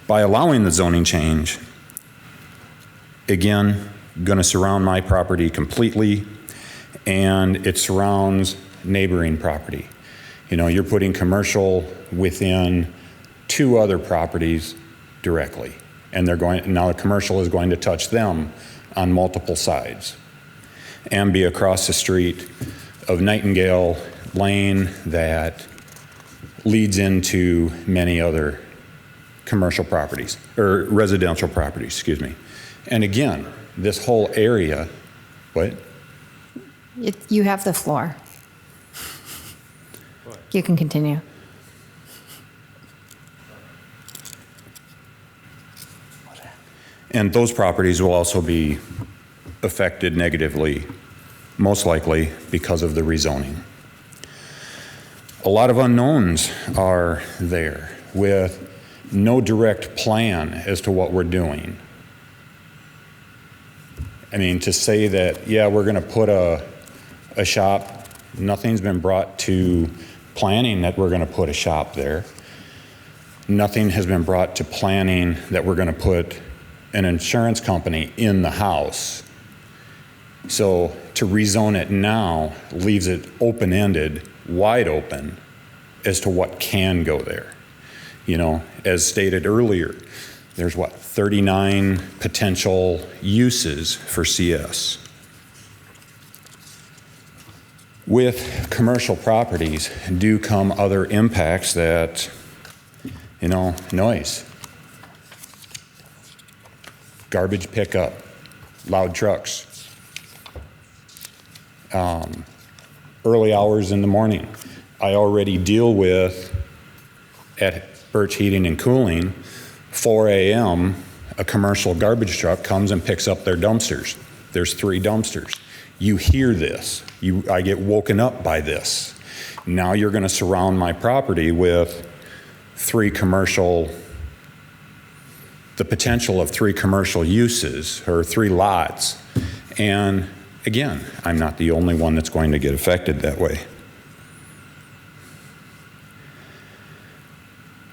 By allowing the zoning change, again, going to surround my property completely, and it surrounds neighboring property. You're putting commercial within two other properties directly, and now the commercial is going to touch them on multiple sides and be across the street of Nightingale Lane that leads into many other commercial properties, or residential properties, excuse me. And again, this whole area, what? You have the floor. You can continue. And those properties will also be affected negatively, most likely because of the rezoning. A lot of unknowns are there with no direct plan as to what we're doing. I mean, to say that, yeah, we're going to put a shop, nothing's been brought to planning that we're going to put a shop there. Nothing has been brought to planning that we're going to put an insurance company in the house. So to rezone it now leaves it open-ended, wide open as to what can go there. As stated earlier, there's 39 potential uses for CS. With commercial properties do come other impacts that, noise, garbage pickup, loud trucks. Early hours in the morning. I already deal with, at Birch Heating and Cooling, 4 a.m., a commercial garbage truck comes and picks up their dumpsters. There's 3 dumpsters. You hear this. I get woken up by this. Now you're going to surround my property with the potential of 3 commercial uses or 3 lots. And again, I'm not the only one that's going to get affected that way.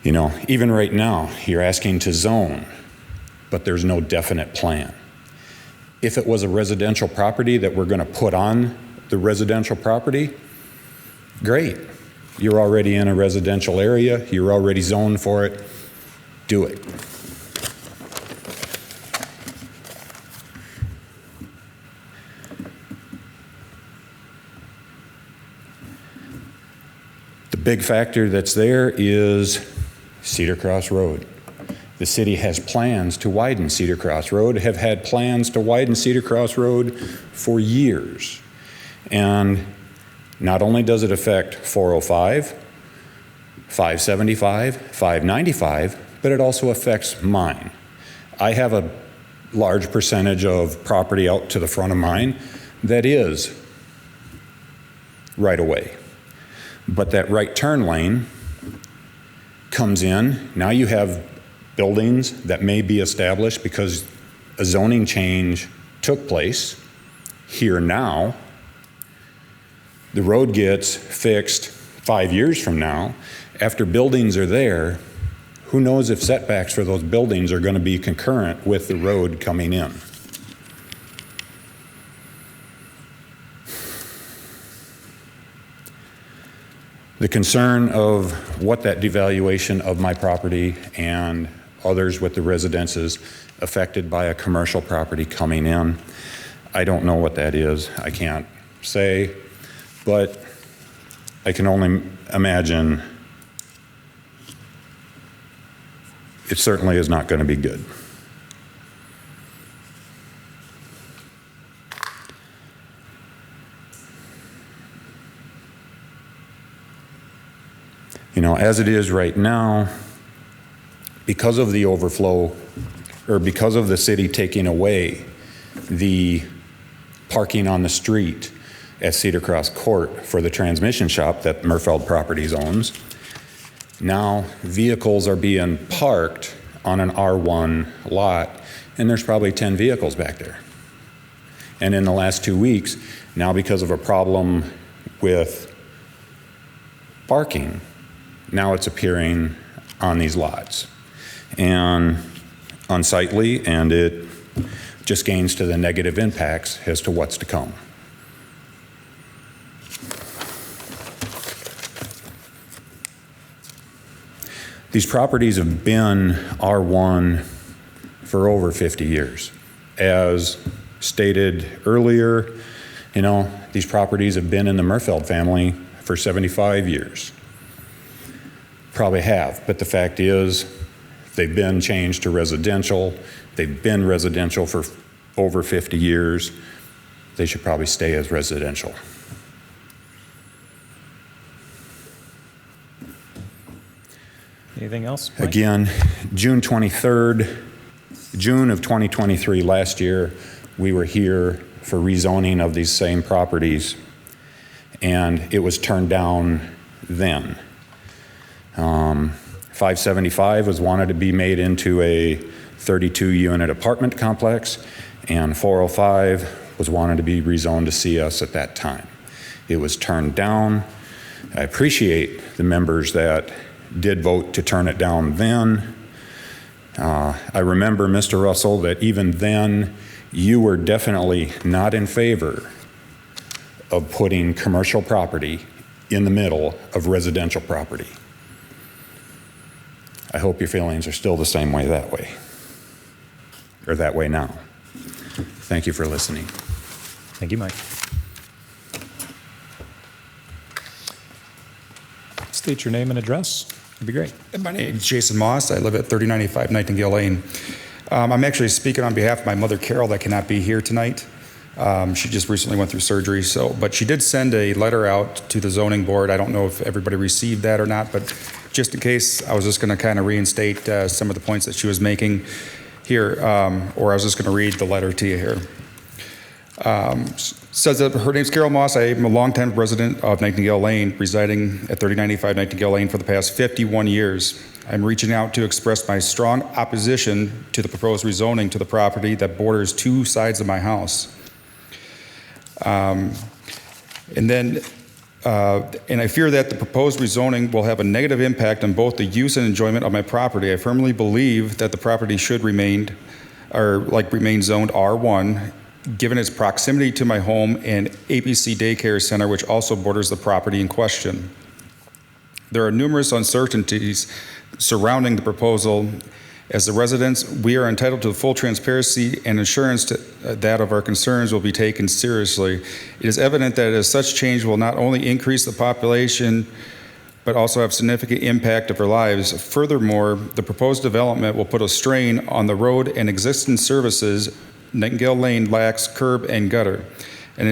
You know, even right now, you're asking to zone, but there's no definite plan. If it was a residential property that we're going to put on the residential property, great. You're already in a residential area. You're already zoned for it. Do it. The big factor that's there is Cedar Cross Road. The city has plans to widen Cedar Cross Road, have had plans to widen Cedar Cross Road for years. And not only does it affect 405, 575, 595, but it also affects mine. I have a large percentage of property out to the front of mine that is right away. But that right turn lane comes in. Now you have buildings that may be established because a zoning change took place here now. The road gets fixed 5 years from now. After buildings are there, who knows if setbacks for those buildings are going to be concurrent with the road coming in. The concern of what that devaluation of my property and others with the residences affected by a commercial property coming in, I don't know what that is. I can't say, but I can only imagine it certainly is not going to be good. You know, as it is right now, because of the overflow, or because of the city taking away the parking on the street at Cedar Cross Court for the transmission shop that Murfeld Properties owns, now vehicles are being parked on an R1 lot, and there's probably 10 vehicles back there. And in the last 2 weeks, now because of a problem with parking, now it's appearing on these lots and unsightly, and it just gains to the negative impacts as to what's to come. These properties have been R1 for over 50 years. As stated earlier, you know, these properties have been in the Murfeld family for 75 years. Probably have, but the fact is they've been changed to residential. They've been residential for over 50 years. They should probably stay as residential. Anything else, Mike? Again, June 23rd, June of 2023, last year, we were here for rezoning of these same properties, and it was turned down then. 575 was wanted to be made into a 32-unit apartment complex, and 405 was wanted to be rezoned to CS at that time. It was turned down. I appreciate the members that did vote to turn it down then. I remember, Mr. Russell, that even then you were definitely not in favor of putting commercial property in the middle of residential property. I hope your feelings are still the same way that way, or that way now. Thank you for listening. Thank you, Mike. State your name and address. That'd be great. My name is Jason Moss. I live at 3095 Nightingale Lane. I'm actually speaking on behalf of my mother, Carol, that cannot be here tonight. She just recently went through surgery, but she did send a letter out to the zoning board. I don't know if everybody received that or not, but just in case, I was just going to kind of reinstate some of the points that she was making here, or I was just going to read the letter to you here. Says that her name's Carol Moss. I am a longtime resident of Nightingale Lane, residing at 3095 Nightingale Lane for the past 51 years. I'm reaching out to express my strong opposition to the proposed rezoning to the property that borders two sides of my house. And I fear that the proposed rezoning will have a negative impact on both the use and enjoyment of my property. I firmly believe that the property should remain zoned R1, given its proximity to my home and ABC Daycare Center, which also borders the property in question. There are numerous uncertainties surrounding the proposal. As the residents, we are entitled to full transparency and assurance that of our concerns will be taken seriously. It is evident that as such change will not only increase the population, but also have significant impact of our lives. Furthermore, the proposed development will put a strain on the road and existing services. Nightingale Lane lacks curb and gutter, and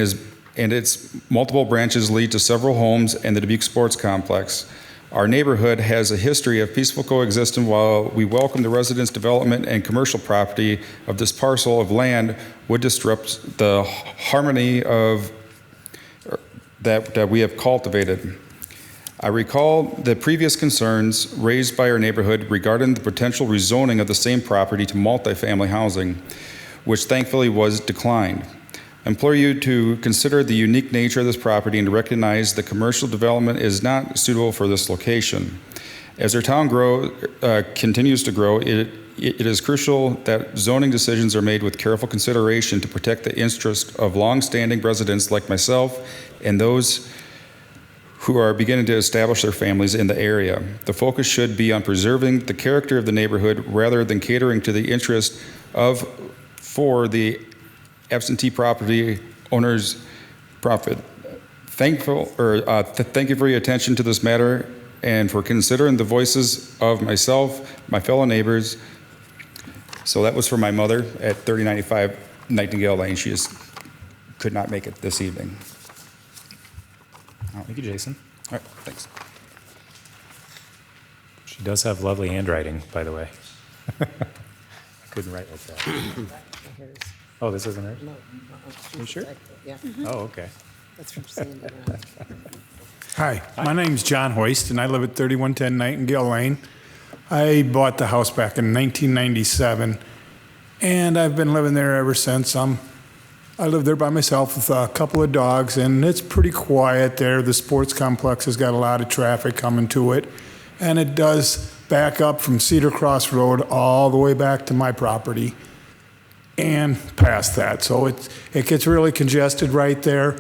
its multiple branches lead to several homes and the Dubuque Sports Complex. Our neighborhood has a history of peaceful coexistence. While we welcome the residence development and commercial property of this parcel of land would disrupt the harmony of that we have cultivated. I recall the previous concerns raised by our neighborhood regarding the potential rezoning of the same property to multifamily housing, which thankfully was declined. I implore you to consider the unique nature of this property and to recognize that commercial development is not suitable for this location. As our town continues to grow, it is crucial that zoning decisions are made with careful consideration to protect the interest of long-standing residents like myself and those who are beginning to establish their families in the area. The focus should be on preserving the character of the neighborhood rather than catering to the interest for the absentee property owner's profit. Thank you for your attention to this matter and for considering the voices of myself, my fellow neighbors. So that was for my mother at 3095 Nightingale Lane. She just could not make it this evening. Thank you, Jason. All right, thanks. She does have lovely handwriting, by the way. I couldn't write like that. Oh, this isn't hers? No. You sure? Yeah. Oh, okay. That's from Sandy. Hi, my name's John Hoist, and I live at 3110 Nightingale Lane. I bought the house back in 1997, and I've been living there ever since. I live there by myself with a couple of dogs, and it's pretty quiet there. The sports complex has got a lot of traffic coming to it, and it does back up from Cedar Cross Road all the way back to my property and past that. So it gets really congested right there,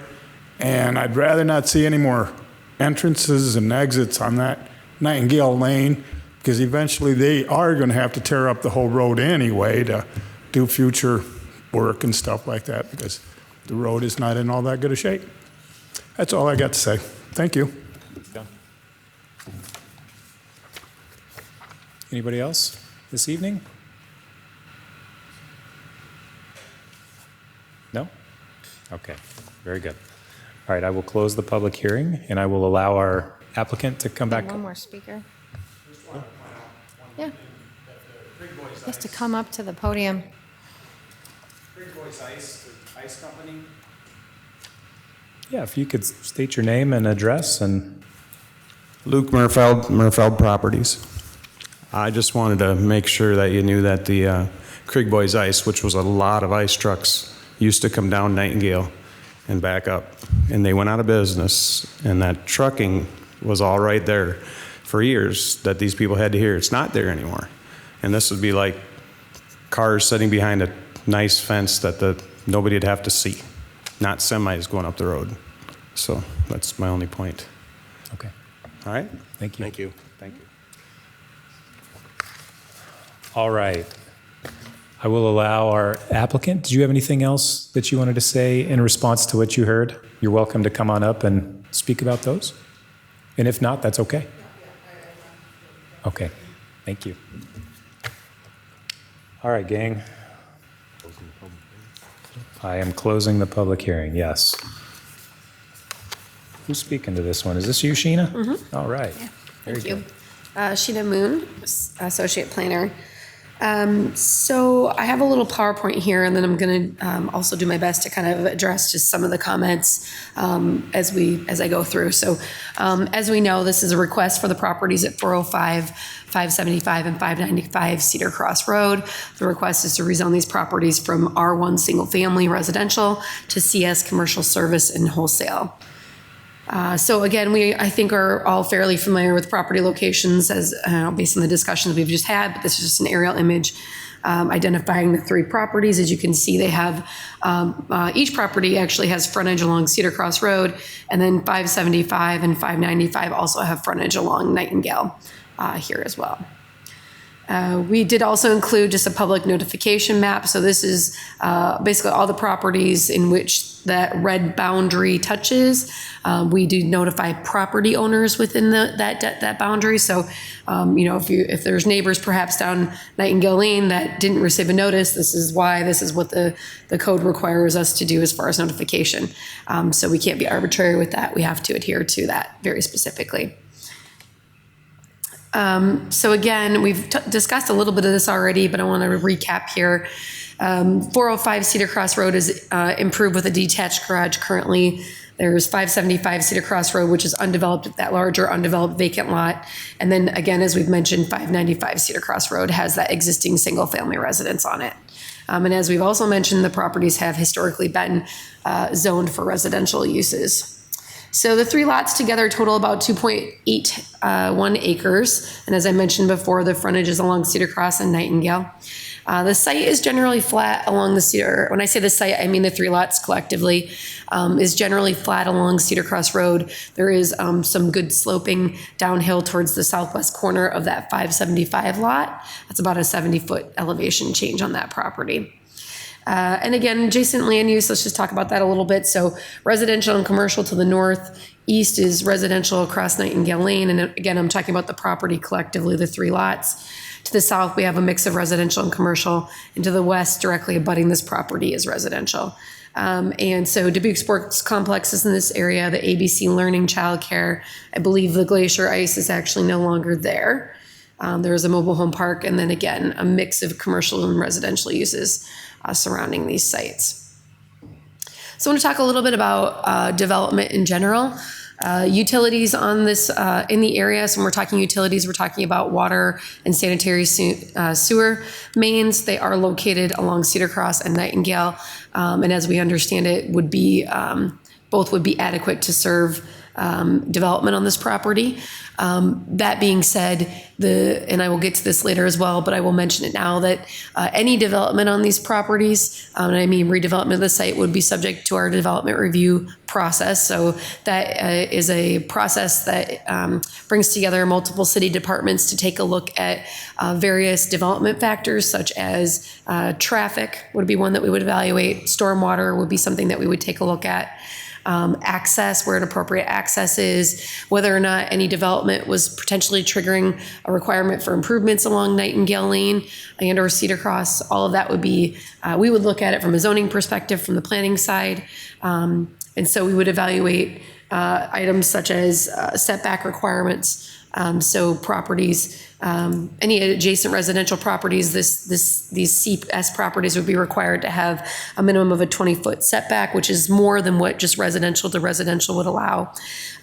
and I'd rather not see any more entrances and exits on that Nightingale Lane, because eventually they are going to have to tear up the whole road anyway to do future work and stuff like that, because the road is not in all that good a shape. That's all I got to say. Thank you. Anybody else this evening? No? Okay, very good. All right, I will close the public hearing, and I will allow our applicant to come back. One more speaker. Yeah. Just to come up to the podium. Big Boys Ice, the ice company. Yeah, if you could state your name and address and. Luke Murfeld Properties. I just wanted to make sure that you knew that the Krieg Boys Ice, which was a lot of ice trucks, used to come down Nightingale and back up. And they went out of business. And that trucking was all right there for years that these people had to hear. It's not there anymore. And this would be like cars sitting behind a nice fence that nobody'd have to see, not semis going up the road. So that's my only point. Okay. All right? Thank you. Thank you. Thank you. All right. I will allow our applicant. Did you have anything else that you wanted to say in response to what you heard? You're welcome to come on up and speak about those. And if not, that's okay. Okay. Thank you. All right, gang. I am closing the public hearing, yes. Who's speaking to this one? Is this you, Sheena? Mm-hmm. All right. Very Thank you. good. Sheena Moon, Associate Planner. So I have a little PowerPoint here, and then I'm going to also do my best to kind of address just some of the comments as I go through. So as we know, this is a request for the properties at 405, 575, and 595 Cedar Cross Road. The request is to rezone these properties from R1 Single Family Residential to CS Commercial Service and Wholesale. So again, I think are all fairly familiar with property locations as based on the discussions we've just had, but this is just an aerial image identifying the three properties. As you can see, they have, each property actually has frontage along Cedar Cross Road, and then 575 and 595 also have frontage along Nightingale here as well. We did also include just a public notification map. So this is basically all the properties in which that red boundary touches. We do notify property owners within that boundary. So, if there's neighbors perhaps down Nightingale Lane that didn't receive a notice, this is why. This is what the code requires us to do as far as notification. So we can't be arbitrary with that. We have to adhere to that very specifically. So again, we've discussed a little bit of this already, but I want to recap here. 405 Cedar Cross Road is improved with a detached garage currently. There's 575 Cedar Cross Road, which is undeveloped, that larger undeveloped vacant lot. And then again, as we've mentioned, 595 Cedar Cross Road has that existing single family residence on it. And as we've also mentioned, the properties have historically been zoned for residential uses. So the three lots together total about 2.81 acres. And as I mentioned before, the frontage is along Cedar Cross and Nightingale. The site is generally flat along the Cedar. When I say the site, I mean the three lots collectively is generally flat along Cedar Cross Road. There is some good sloping downhill towards the southwest corner of that 575 lot. That's about a 70-foot elevation change on that property. And again, adjacent land use, let's just talk about that a little bit. So residential and commercial to the north, east is residential across Nightingale Lane. And again, I'm talking about the property collectively, the three lots. To the south, we have a mix of residential and commercial. And to the west, directly abutting this property is residential. And so Dubuque Sports Complex is in this area, the ABC Learning Childcare. I believe the Glacier Ice is actually no longer there. There's a mobile home park, and then again, a mix of commercial and residential uses surrounding these sites. So I want to talk a little bit about development in general. Utilities on this, in the area, so when we're talking utilities, we're talking about water and sanitary sewer mains. They are located along Cedar Cross and Nightingale, and as we understand it, would be both would be adequate to serve development on this property. That being said, and I will get to this later as well, but I will mention it now, that any development on these properties, and I mean redevelopment of the site, would be subject to our development review process. So that is a process that brings together multiple city departments to take a look at various development factors, such as traffic would be one that we would evaluate, stormwater would be something that we would take a look at. Access, where an appropriate access is, whether or not any development was potentially triggering a requirement for improvements along Nightingale Lane and or Cedar Cross. All of that would be, we would look at it from a zoning perspective, from the planning side. And so we would evaluate items such as setback requirements. So properties, any adjacent residential properties, these CS properties would be required to have a minimum of a 20-foot setback, which is more than what just residential to residential would allow.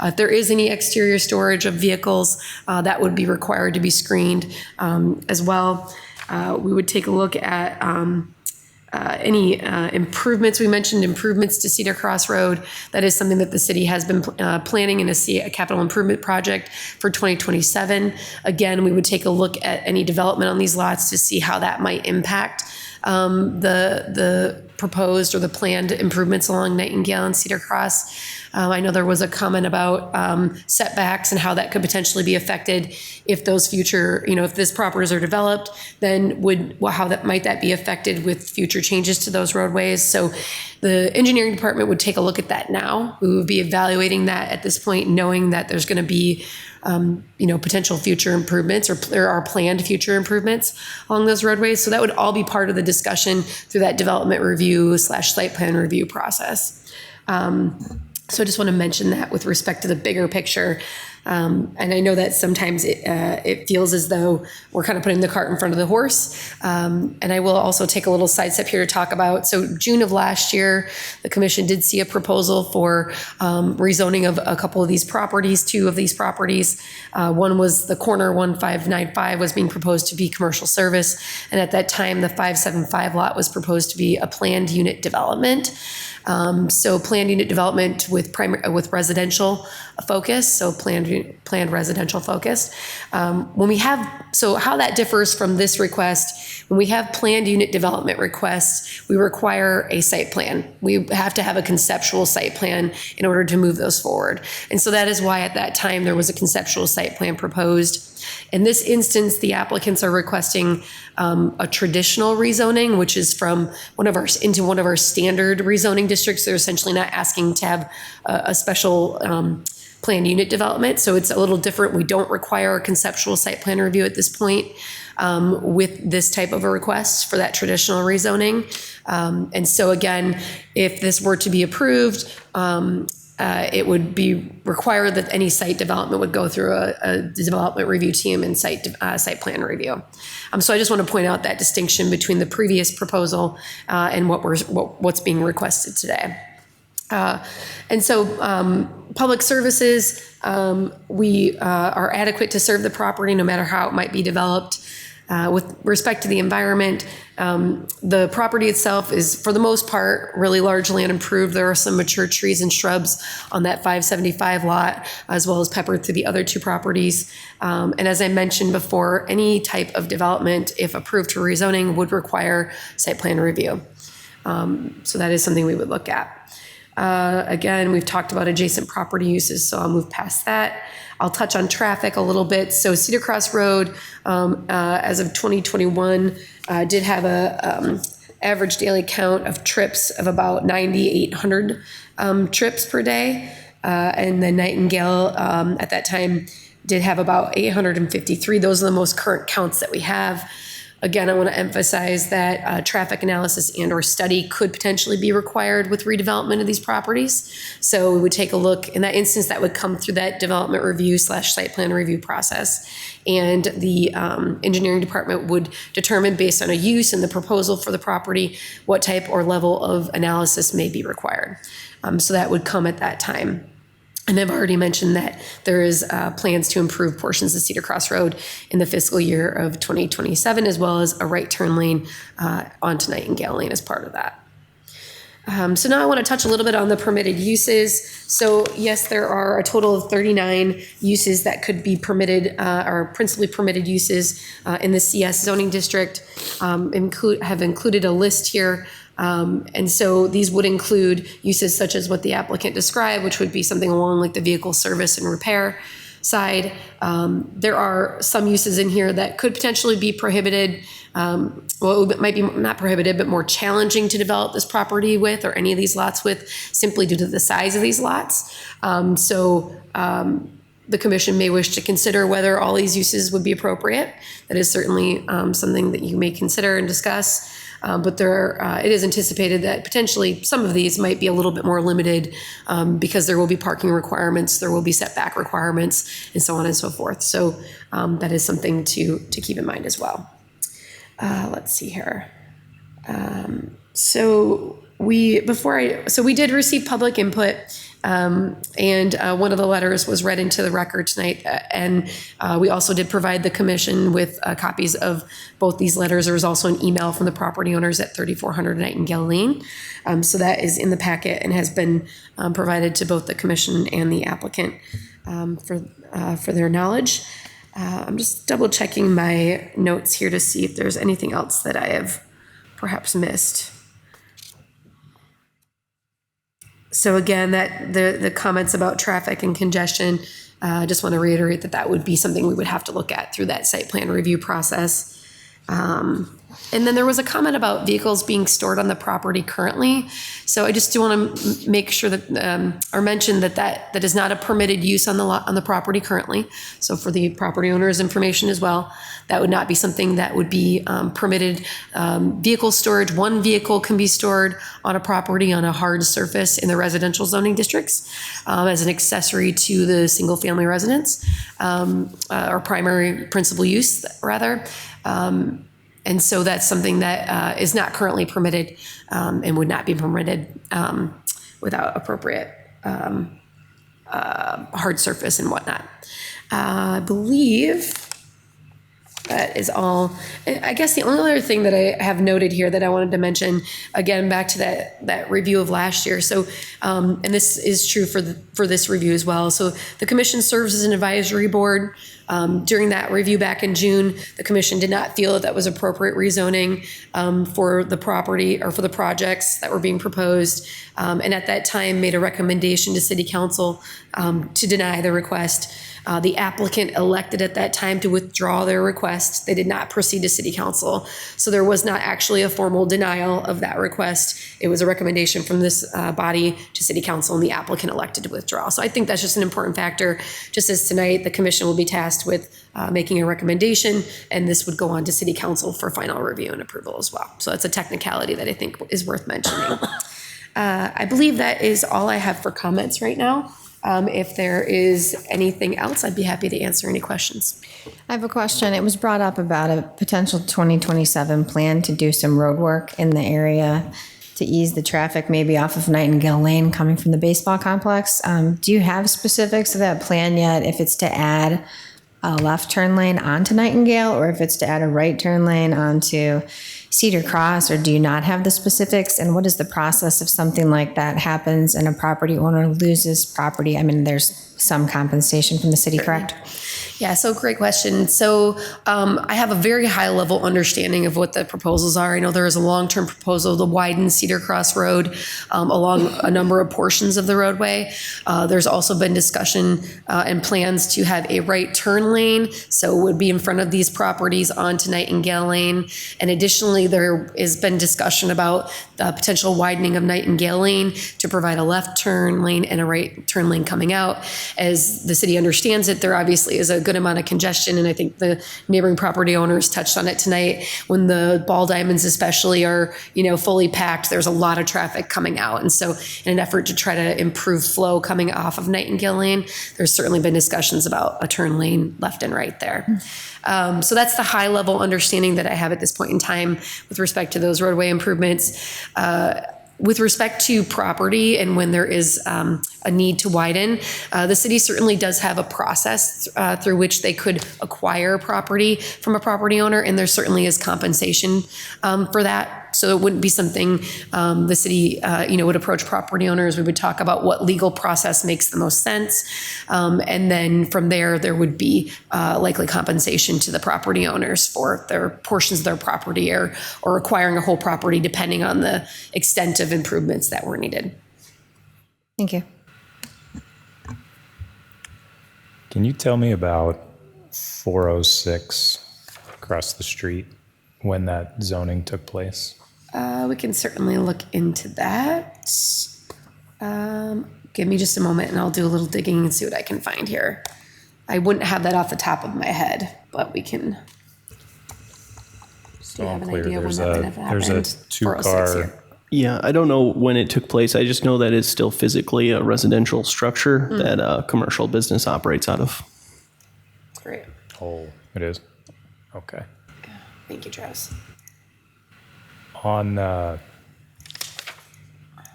If there is any exterior storage of vehicles, that would be required to be screened as well. We would take a look at any improvements. We mentioned improvements to Cedar Cross Road. That is something that the city has been planning in a capital improvement project for 2027. Again, we would take a look at any development on these lots to see how that might impact the proposed or the planned improvements along Nightingale and Cedar Cross. I know there was a comment about setbacks and how that could potentially be affected if those future, if these properties are developed, then how might that be affected with future changes to those roadways? So the engineering department would take a look at that now. We would be evaluating that at this point, knowing that there's going to be potential future improvements, or there are planned future improvements along those roadways. So that would all be part of the discussion through that development review / site plan review process. So I just want to mention that with respect to the bigger picture. And I know that sometimes it feels as though we're kind of putting the cart in front of the horse. And I will also take a little sidestep here to talk about, so June of last year, the commission did see a proposal for rezoning of a couple of these properties, 2 of these properties. One was the corner 1595 was being proposed to be commercial service. And at that time, the 575 lot was proposed to be a planned unit development. So planned unit development with residential focus, so planned residential focus. So how that differs from this request, when we have planned unit development requests, we require a site plan. We have to have a conceptual site plan in order to move those forward. And so that is why at that time there was a conceptual site plan proposed. In this instance, the applicants are requesting a traditional rezoning, which is from into one of our standard rezoning districts. They're essentially not asking to have a special planned unit development. So it's a little different. We don't require a conceptual site plan review at this point with this type of a request for that traditional rezoning. And so again, if this were to be approved, it would be required that any site development would go through a development review team and site plan review. So I just want to point out that distinction between the previous proposal and what's being requested today. And so public services, we are adequate to serve the property no matter how it might be developed. With respect to the environment, the property itself is, for the most part, really largely unimproved. There are some mature trees and shrubs on that 575 lot, as well as peppered through the other 2 properties. And as I mentioned before, any type of development, if approved for rezoning, would require site plan review. So that is something we would look at. Again, we've talked about adjacent property uses, so I'll move past that. I'll touch on traffic a little bit. So Cedar Cross Road, as of 2021, did have a average daily count of trips of about 9,800 trips per day. And then Nightingale, at that time, did have about 853. Those are the most current counts that we have. Again, I want to emphasize that traffic analysis and/or study could potentially be required with redevelopment of these properties. So we would take a look. In that instance, that would come through that development review / site plan review process. And the engineering department would determine, based on a use and the proposal for the property, what type or level of analysis may be required. So that would come at that time. And I've already mentioned that there is plans to improve portions of Cedar Cross Road in the fiscal year of 2027, as well as a right turn lane onto Nightingale Lane as part of that. So now I want to touch a little bit on the permitted uses. So yes, there are a total of 39 uses that could be permitted, or principally permitted uses in the CS zoning district. Have included a list here. And so these would include uses such as what the applicant described, which would be something along like the vehicle service and repair side. There are some uses in here that could potentially be prohibited. Well, it might be not prohibited, but more challenging to develop this property with, or any of these lots with, simply due to the size of these lots. The commission may wish to consider whether all these uses would be appropriate. That is certainly something that you may consider and discuss. But it is anticipated that potentially some of these might be a little bit more limited because there will be parking requirements, there will be setback requirements, and so on and so forth. So that is something to keep in mind as well. Let's see here. So we did receive public input. And one of the letters was read into the record tonight. And we also did provide the commission with copies of both these letters. There was also an email from the property owners at 3400 Nightingale Lane. So that is in the packet and has been provided to both the commission and the applicant for their knowledge. I'm just double checking my notes here to see if there's anything else that I have perhaps missed. So again, that the comments about traffic and congestion, just want to reiterate that would be something we would have to look at through that site plan review process. And then there was a comment about vehicles being stored on the property currently. So I just do want to make sure that, or mention that is not a permitted use on the property currently. So for the property owner's information as well, that would not be something that would be permitted. Vehicle storage, one vehicle can be stored on a property on a hard surface in the residential zoning districts as an accessory to the single-family residence, or primary principal use, rather. And so that's something that is not currently permitted and would not be permitted without appropriate hard surface and whatnot. I believe that is all. I guess the only other thing that I have noted here that I wanted to mention, again, back to that review of last year. So, and this is true for this review as well. So the commission serves as an advisory board. During that review back in June, the commission did not feel that was appropriate rezoning for the property or for the projects that were being proposed. And at that time made a recommendation to City Council to deny the request. The applicant elected at that time to withdraw their request. They did not proceed to City Council. So there was not actually a formal denial of that request. It was a recommendation from this body to City Council, and the applicant elected to withdraw. So I think that's just an important factor. Just as tonight, the commission will be tasked with making a recommendation, and this would go on to City Council for final review and approval as well. So that's a technicality that I think is worth mentioning. I believe that is all I have for comments right now. If there is anything else, I'd be happy to answer any questions. I have a question. It was brought up about a potential 2027 plan to do some road work in the area to ease the traffic, maybe off of Nightingale Lane coming from the baseball complex. Do you have specifics of that plan yet? If it's to add a left turn lane onto Nightingale, or if it's to add a right turn lane onto Cedar Cross, or do you not have the specifics? And what is the process if something like that happens and a property owner loses property? I mean, there's some compensation from the city, correct? Yeah, so great question. So I have a very high level understanding of what the proposals are. I know there is a long-term proposal to widen Cedar Cross Road along a number of portions of the roadway. There's also been discussion and plans to have a right turn lane, so it would be in front of these properties onto Nightingale Lane. And additionally, there has been discussion about the potential widening of Nightingale Lane to provide a left turn lane and a right turn lane coming out. As the city understands it, there obviously is a good amount of congestion, and I think the neighboring property owners touched on it tonight. When the ball diamonds especially are, fully packed, there's a lot of traffic coming out. And so in an effort to try to improve flow coming off of Nightingale Lane, there's certainly been discussions about a turn lane left and right there. So that's the high level understanding that I have at this point in time with respect to those roadway improvements. With respect to property and when there is a need to widen, the city certainly does have a process through which they could acquire property from a property owner, and there certainly is compensation for that. So it wouldn't be something the city would approach property owners. We would talk about what legal process makes the most sense. And then from there would be likely compensation to the property owners for their portions of their property or acquiring a whole property depending on the extent of improvements that were needed. Thank you. Can you tell me about 406 across the street, when that zoning took place? We can certainly look into that. Give me just a moment and I'll do a little digging and see what I can find here. I wouldn't have that off the top of my head, but we can. So Do you have I'm an clear, idea when there's that a, might have there's a happened? 406 two-car, here. Yeah, I don't know when it took place. I just know that it's still physically a residential structure that a commercial business operates out of. Great. oh, it is? Okay. Thank you, Travis. On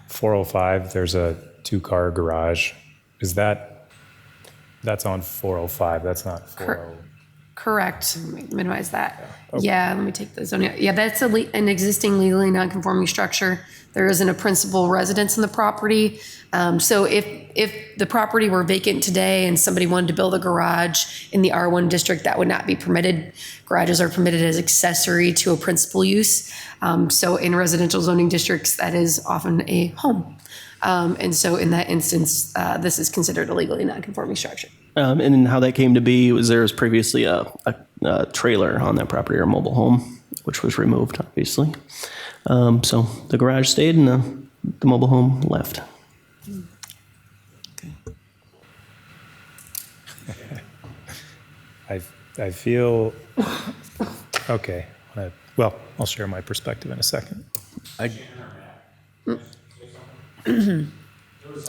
405, there's a two-car garage. That's on 405, that's not 40? Correct. Let me minimize that. Yeah, let me take the zoning. Yeah, that's an existing legally non-conforming structure. There isn't a principal residence in the property. So if the property were vacant today and somebody wanted to build a garage in the R1 district, that would not be permitted. Garages are permitted as accessory to a principal use. So in residential zoning districts, that is often a home. And so in that instance, this is considered a legally non-conforming structure. And how that came to be was there was previously a trailer on that property or a mobile home. which was removed, obviously. So the garage stayed and the mobile home left. I feel, okay, well, I'll share my perspective in a second.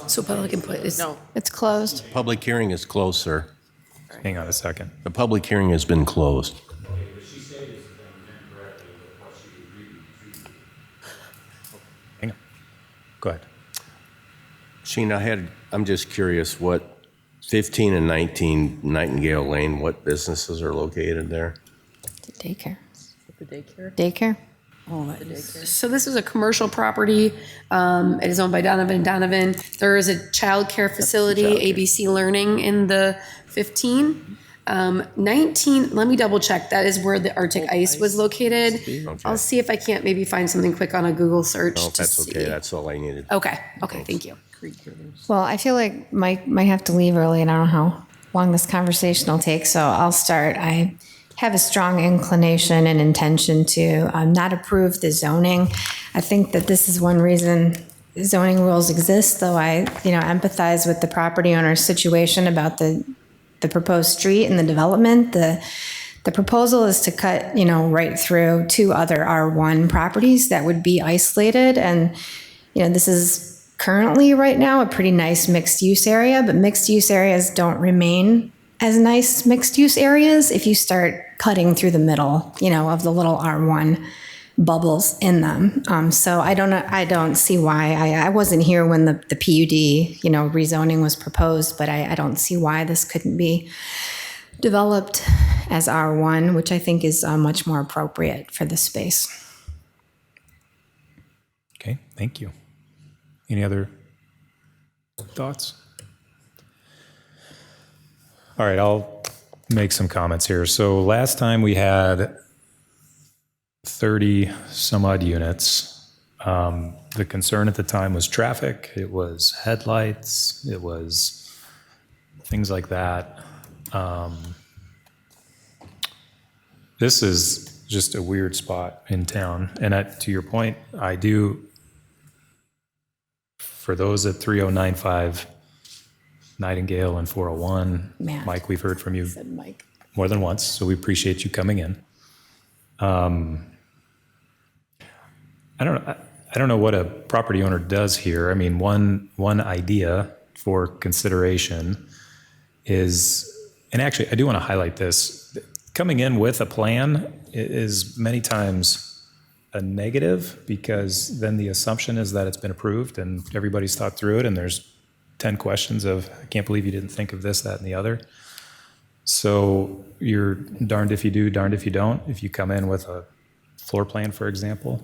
So public input is. No. It's closed. Public hearing is closed, sir. Hang on a second. The public hearing has been closed. Hang on. Go ahead. Sheen, I'm just curious what 15 and 19 Nightingale Lane, what businesses are located there? Daycare. The daycare? Daycare? So this is a commercial property. It is owned by Donovan & Donovan. There is a childcare facility, ABC Learning, in the 15. 19, let me double check. That is where the Arctic Ice was located. Okay. I'll see if I can't maybe find something quick on a Google search. No, to that's okay. see. That's all I needed. Okay, thank you. Well, I feel like Mike might have to leave early, and I don't know how long this conversation will take, so I'll start. I have a strong inclination and intention to not approve the zoning. I think that this is one reason zoning rules exist, though I, empathize with the property owner's situation about the proposed street and the development. The proposal is to cut, right through two other R1 properties that would be isolated, and, this is currently right now a pretty nice mixed use area, but mixed use areas don't remain as nice mixed use areas if you start cutting through the middle, of the little R1 bubbles in them. So I don't see why. I wasn't here when the PUD, rezoning was proposed, but I don't see why this couldn't be developed as R1, which I think is much more appropriate for the space. Okay, thank you. Any other thoughts? All right, I'll make some comments here. So last time we had 30 some odd units. The concern at the time was traffic. It was headlights. It was things like that. This is just a weird spot in town. And to your point, I do, for those at 3095 Nightingale and 401, Matt. Mike, we've heard from you Said Mike. more than once, so we appreciate you coming in. I don't know what a property owner does here. I mean, one idea for consideration is, and actually, I do want to highlight this. Coming in with a plan is many times a negative, because then the assumption is that it's been approved and everybody's thought through it, and there's 10 questions of, I can't believe you didn't think of this, that, and the other. So you're darned if you do, darned if you don't. If you come in with a floor plan, for example,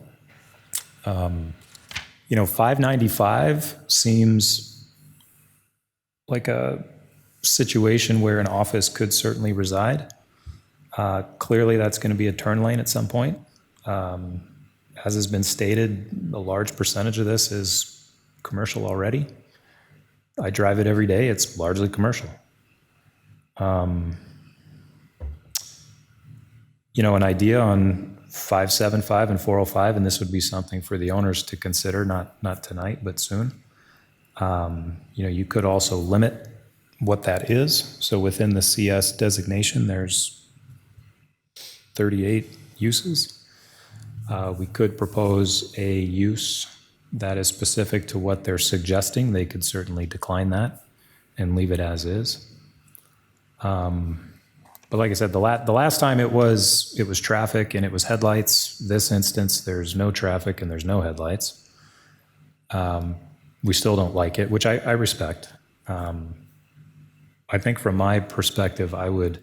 595 seems like a situation where an office could certainly reside. Clearly, that's going to be a turn lane at some point. As has been stated, a large percentage of this is commercial already. I drive it every day. It's largely commercial. An idea on 575 and 405, and this would be something for the owners to consider, not tonight, but soon. You could also limit what that is. So within the CS designation, there's 38 uses. We could propose a use that is specific to what they're suggesting. They could certainly decline that and leave it as is. But like I said, the last time it was traffic and it was headlights. This instance, there's no traffic and there's no headlights. We still don't like it, which I respect. I think from my perspective, I would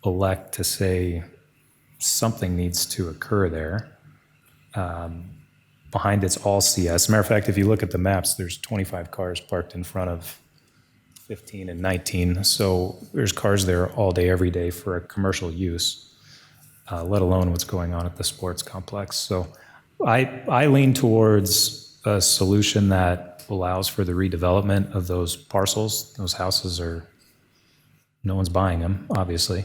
elect to say something needs to occur there. Behind it's all CS. Matter of fact, if you look at the maps, there's 25 cars parked in front of 15 and 19. So there's cars there all day, every day for a commercial use, let alone what's going on at the sports complex. So I lean towards a solution that allows for the redevelopment of those parcels. Those houses no one's buying them, obviously.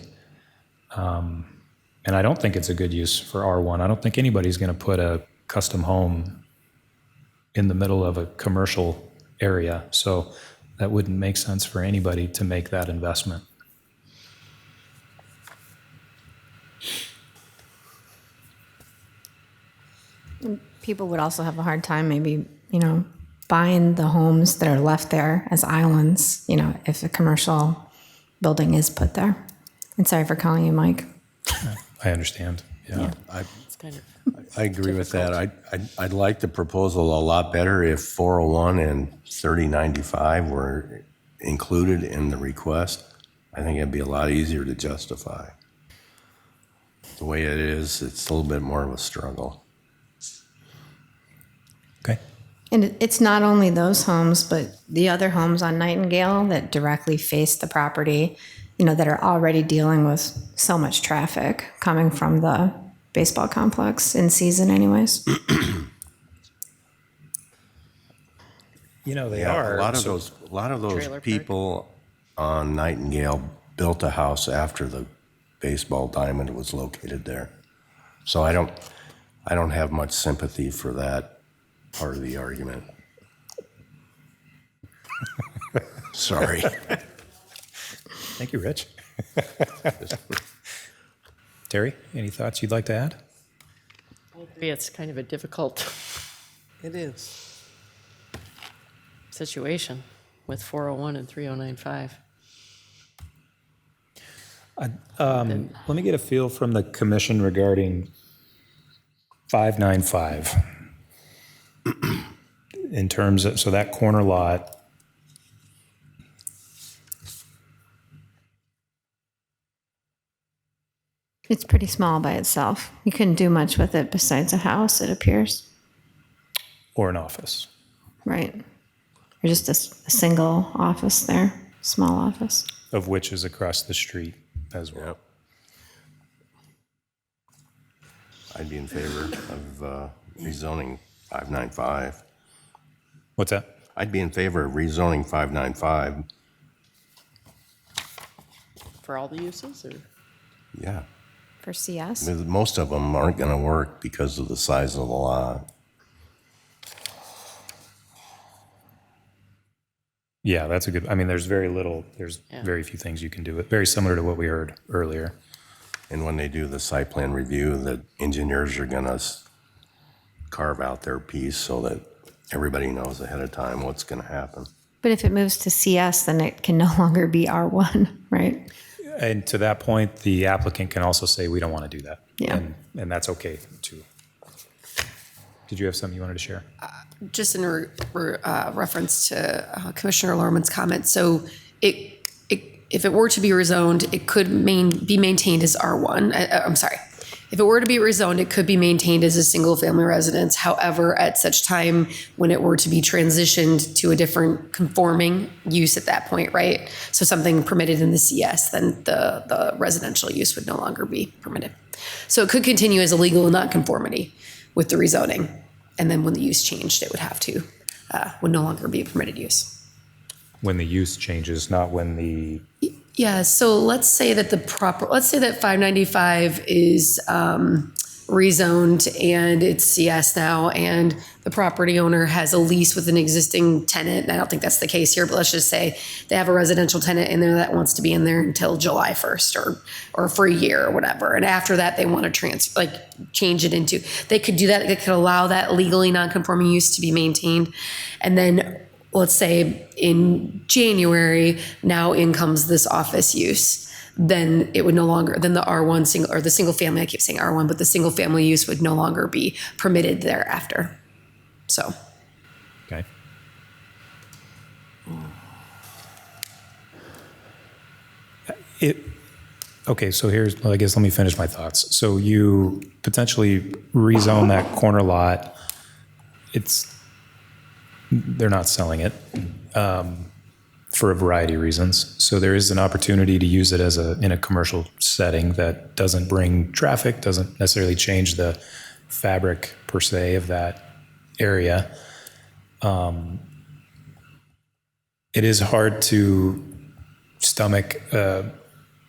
And I don't think it's a good use for R1. I don't think anybody's going to put a custom home in the middle of a commercial area. So that wouldn't make sense for anybody to make that investment. People would also have a hard time maybe, buying the homes that are left there as islands, if a commercial building is put there. And sorry for calling you Mike. I understand. Yeah. I agree with that. I'd like the proposal a lot better if 401 and 3095 were included in the request. I think it'd be a lot easier to justify. The way it is, it's a little bit more of a struggle. Okay. And it's not only those homes, but the other homes on Nightingale that directly face the property, that are already dealing with so much traffic coming from the baseball complex in season anyways. They Yeah, are. a lot of those people on Nightingale built a house after the baseball diamond was located there. So I don't have much sympathy for that part of the argument. Sorry. Thank you, Rich. Terry, any thoughts you'd like to add? I agree, it's kind of a difficult It is. situation with 401 and 3095. Let me get a feel from the commission regarding 595. In terms of, so that corner lot, It's pretty small by itself. You couldn't do much with it besides a house, it appears. or an office. Right. Or just a single office there, small office. Of which is across the street as well. Yep. I'd be in favor of rezoning 595. What's that? I'd be in favor of rezoning 595. For all the uses, or? Yeah. For CS? Most of them aren't going to work because of the size of the lot. Yeah, that's a good, there's very few things you can do. Very similar to what we heard earlier. And when they do the site plan review, the engineers are going to carve out their piece so that everybody knows ahead of time what's going to happen. But if it moves to CS, then it can no longer be R1, right? And to that point, the applicant can also say, we don't want to do that. Yeah. And that's okay too. Did you have something you wanted to share? Just in reference to Commissioner Lorman's comment, so if it were to be rezoned, it could be maintained as R1. I'm sorry. If it were to be rezoned, it could be maintained as a single-family residence. However, at such time when it were to be transitioned to a different conforming use at that point, right? So something permitted in the CS, then the residential use would no longer be permitted. So it could continue as a legal non-conformity with the rezoning. And then when the use changed, it would no longer be a permitted use. When the use changes, not when the... Yeah, so let's say that 595 is rezoned and it's CS now, and the property owner has a lease with an existing tenant. And I don't think that's the case here, but let's just say they have a residential tenant in there that wants to be in there until July 1st or for a year or whatever. And after that, they want to change it into, they could do that. They could allow that legally non-conforming use to be maintained. And then let's say in January, now in comes this office use, then it would no longer, then the R1 single, or the single family, I keep saying R1, but the single family use would no longer be permitted thereafter. So. Okay. Okay, so I guess let me finish my thoughts. So you potentially rezone that corner lot. They're not selling it for a variety of reasons. So there is an opportunity to use it in a commercial setting that doesn't bring traffic, doesn't necessarily change the fabric per se of that area. It is hard to stomach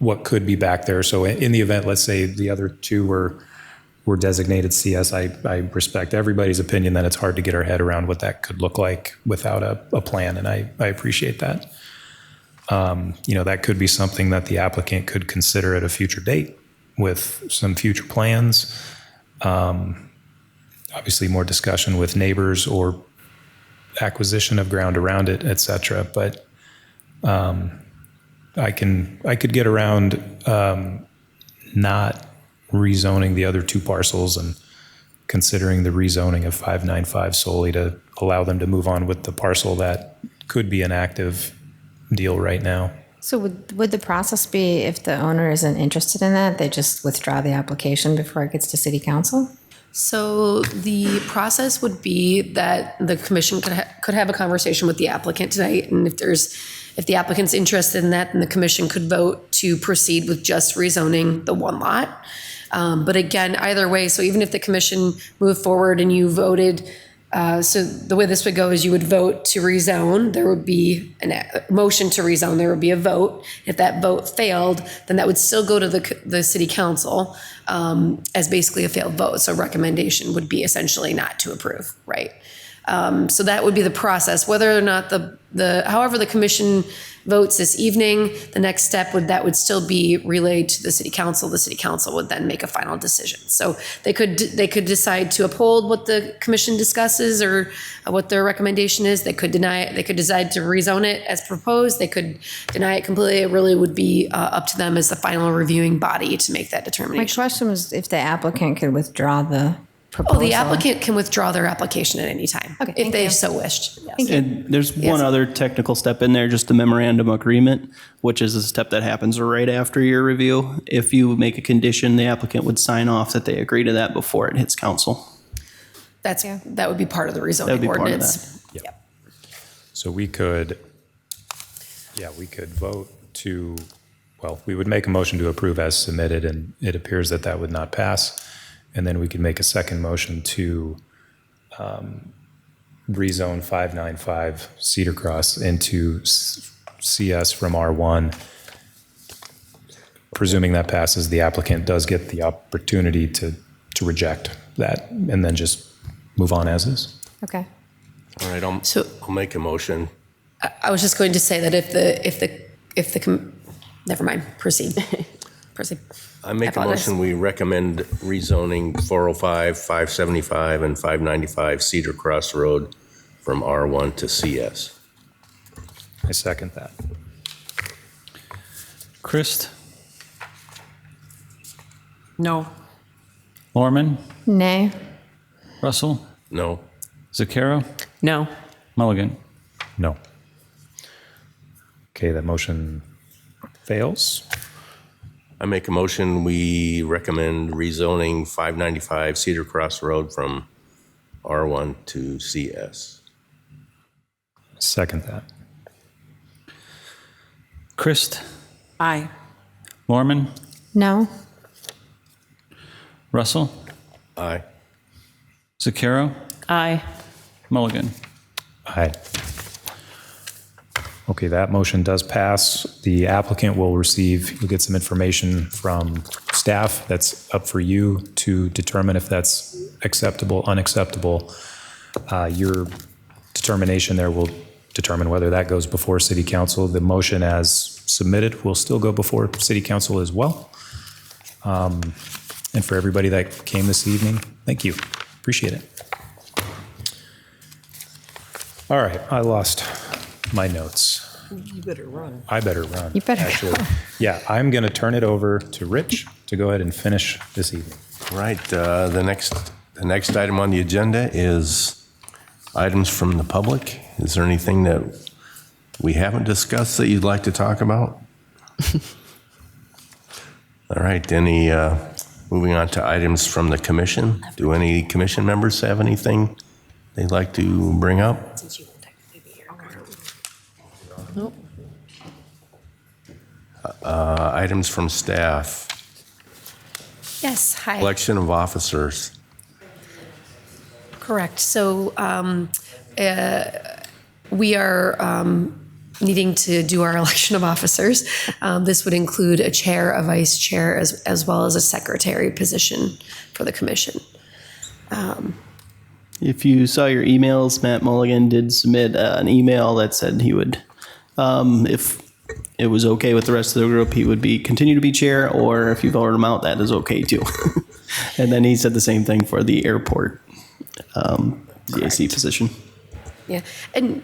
what could be back there. So in the event, let's say the other two were designated CS, I respect everybody's opinion that it's hard to get our head around what that could look like without a plan, and I appreciate that. That could be something that the applicant could consider at a future date with some future plans. Obviously, more discussion with neighbors or acquisition of ground around it, et cetera. But I could get around not rezoning the other two parcels and considering the rezoning of 595 solely to allow them to move on with the parcel that could be an active deal right now. So would the process be, if the owner isn't interested in that, they just withdraw the application before it gets to city council? So the process would be that the commission could have a conversation with the applicant tonight, and if the applicant's interested in that, then the commission could vote to proceed with just rezoning the one lot. But again, either way, so even if the commission moved forward and you voted, so the way this would go is you would vote to rezone, there would be a motion to rezone, there would be a vote. If that vote failed, then that would still go to the city council as basically a failed vote. So recommendation would be essentially not to approve, right? So that would be the process. Whether or not however the commission votes this evening, the next step would still be relayed to the city council. The city council would then make a final decision. So they could decide to uphold what the commission discusses or what their recommendation is. They could deny it. They could decide to rezone it as proposed. They could deny it completely. It really would be up to them as the final reviewing body to make that My determination. question was if the applicant could withdraw the proposal. Oh, the applicant can withdraw their application at any time if they so wished. Yes. And there's one other technical step in there, just the memorandum agreement, which is a step that happens right after your review. If you make a condition, the applicant would sign off that they agree to that before it hits council. That would be part of the That would rezoning be part of ordinance. Yep. So we could vote to, we would make a motion to approve as submitted, and it appears that would not pass. And then we could make a second motion to rezone 595 Cedar Cross into CS from R1. Presuming that passes, the applicant does get the opportunity to reject that and then just move on as is. Okay. All right, I'll make a motion. I was just going to say that never mind, proceed. Proceed. I make a motion, we recommend rezoning 405, 575, and 595 Cedar Cross Road from R1 to CS. I second that. Christ? No. Lorman? Nay. Russell? No. Zaccaro? No. Mulligan? No. Okay, that motion fails. I make a motion, we recommend rezoning 595 Cedar Cross Road from R1 to CS. Second that. Christ? Aye. Lorman? No. Russell? Aye. Zaccaro? Aye. Mulligan? Aye. Okay, that motion does pass. The applicant will get some information from staff that's up for you to determine if that's acceptable, unacceptable. Your determination there will determine whether that goes before city council. The motion as submitted will still go before city council as well. And for everybody that came this evening, thank you. Appreciate it. All right, I lost my notes. You better run. I better run. You better actually. go. Yeah, I'm going to turn it over to Rich to go ahead and finish this evening. Right, the next item on the agenda is items from the public. Is there anything that we haven't discussed that you'd like to talk about? All right, moving on to items from the commission. Do any commission members have anything they'd like to bring up? Nope. Items from staff. Yes, hi. Election of officers. Correct. So we are needing to do our election of officers. This would include a chair, a vice chair, as well as a secretary position for the commission. If you saw your emails, Matt Mulligan did submit an email that said he would, if it was okay with the rest of the group, he would continue to be chair, or if you voted him out, that is okay too. And then he said the same thing for the airport DAC position. Yeah, and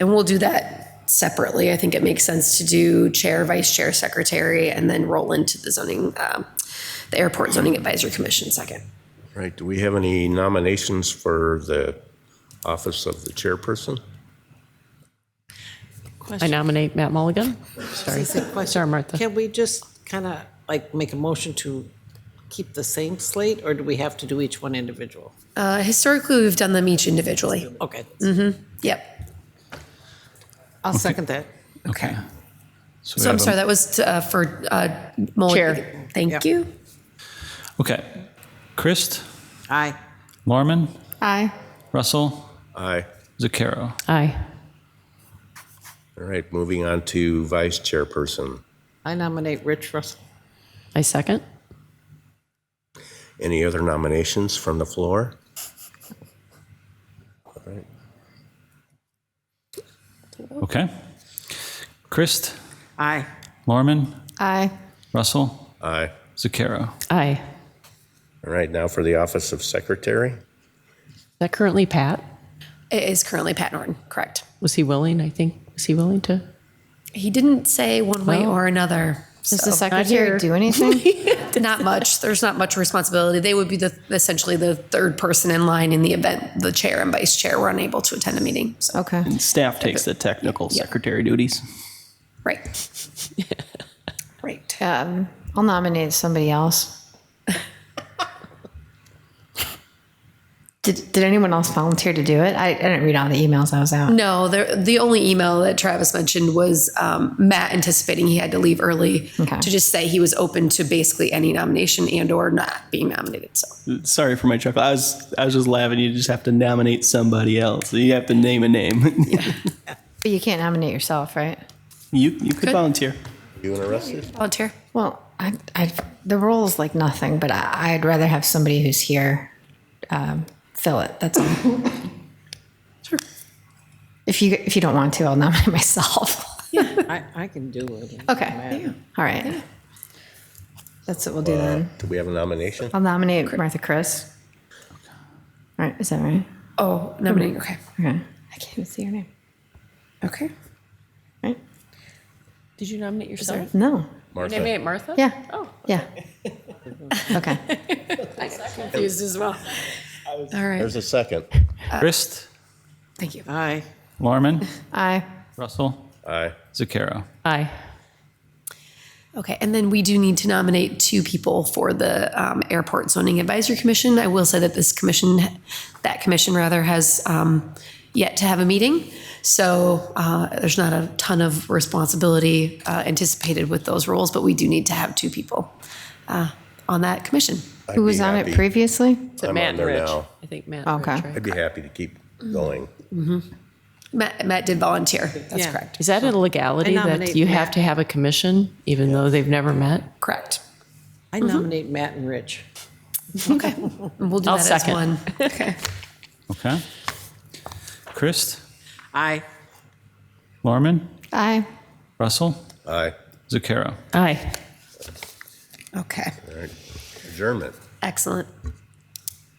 we'll do that separately. I think it makes sense to do chair, vice chair, secretary, and then roll into the zoning, the airport zoning advisory commission second. Right, do we have any nominations for the office of the chairperson? I nominate Matt Mulligan. Sorry. Sorry, Martha. Can we just kind of like make a motion to keep the same slate, or do we have to do each one individual? Historically, we've done them each individually. Okay. Yep. I'll second that. Okay. So I'm sorry, that was for Mulligan. Chair. Thank you. Okay. Christ, Aye. Lorman, Aye. Russell, Aye. Zucchero. Aye. All right, moving on to vice chairperson. I nominate Rich Russell. I second. Any other nominations from the floor? All right. Okay. Christ, Aye. Lorman, Aye. Russell, Aye. Zucchero. Aye. All right, now for the office of secretary. Is that currently Pat? It is currently Pat Norton, correct. Was he willing, I think? Was he willing to? He didn't say one way Well, or another. Does so- the secretary do anything? Not much. There's not much responsibility. They would be essentially the third person in line in the event the chair and vice chair were unable to attend a meeting. So, Okay. And staff takes the technical secretary duties. right. Right. I'll nominate somebody else. Did anyone else volunteer to do it? I didn't read all the emails. I was out. No, the only email that Travis mentioned was Matt anticipating he had to leave early Okay. to just say he was open to basically any nomination and or not being nominated. So Sorry for my chuckle. I was just laughing. You just have to nominate somebody else. You have to name a name. But you can't nominate yourself, right? You could volunteer. You interested? volunteer. Well, the role is like nothing, but I'd rather have somebody who's here fill it. That's all. Sure. If you don't want to, I'll nominate myself. I can do it. Okay. All right. That's what we'll do then. Do we have a nomination? I'll nominate Martha Chris. All right. Is that right? Oh, nominating. Okay. Okay. I can't even see her name. Okay. Right? Did you nominate yourself? No. Martha. Nominate Martha? Yeah. Oh. Yeah. Okay. I got confused as well. All right. There's a second. Christ, Thank you. Aye. Lorman, Aye. Russell, Aye. Zucchero. Aye. Okay, and then we do need to nominate two people for the Airport Zoning Advisory Commission. I will say that that commission has yet to have a meeting. So there's not a ton of responsibility anticipated with those roles, but we do need to have two people on that commission. Who was on it previously? Is it I'm Matt on and there Rich? now. I think Matt Okay. and Rich, right? I'd be happy to keep going. Matt did volunteer. That's Yeah. correct. Is that a legality I that nominate you have Matt. to have a commission even though they've never met? Correct. I nominate Matt and Rich. Okay. We'll do I'll that second. as one. Okay. Okay. Christ, Aye. Lorman, Aye. Russell, Aye. Zucchero. Aye. Okay. All right. Adjournment. Excellent.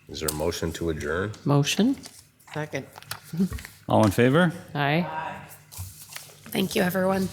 Is there a motion to adjourn? Motion? Second. All in favor? Aye. Thank you, everyone.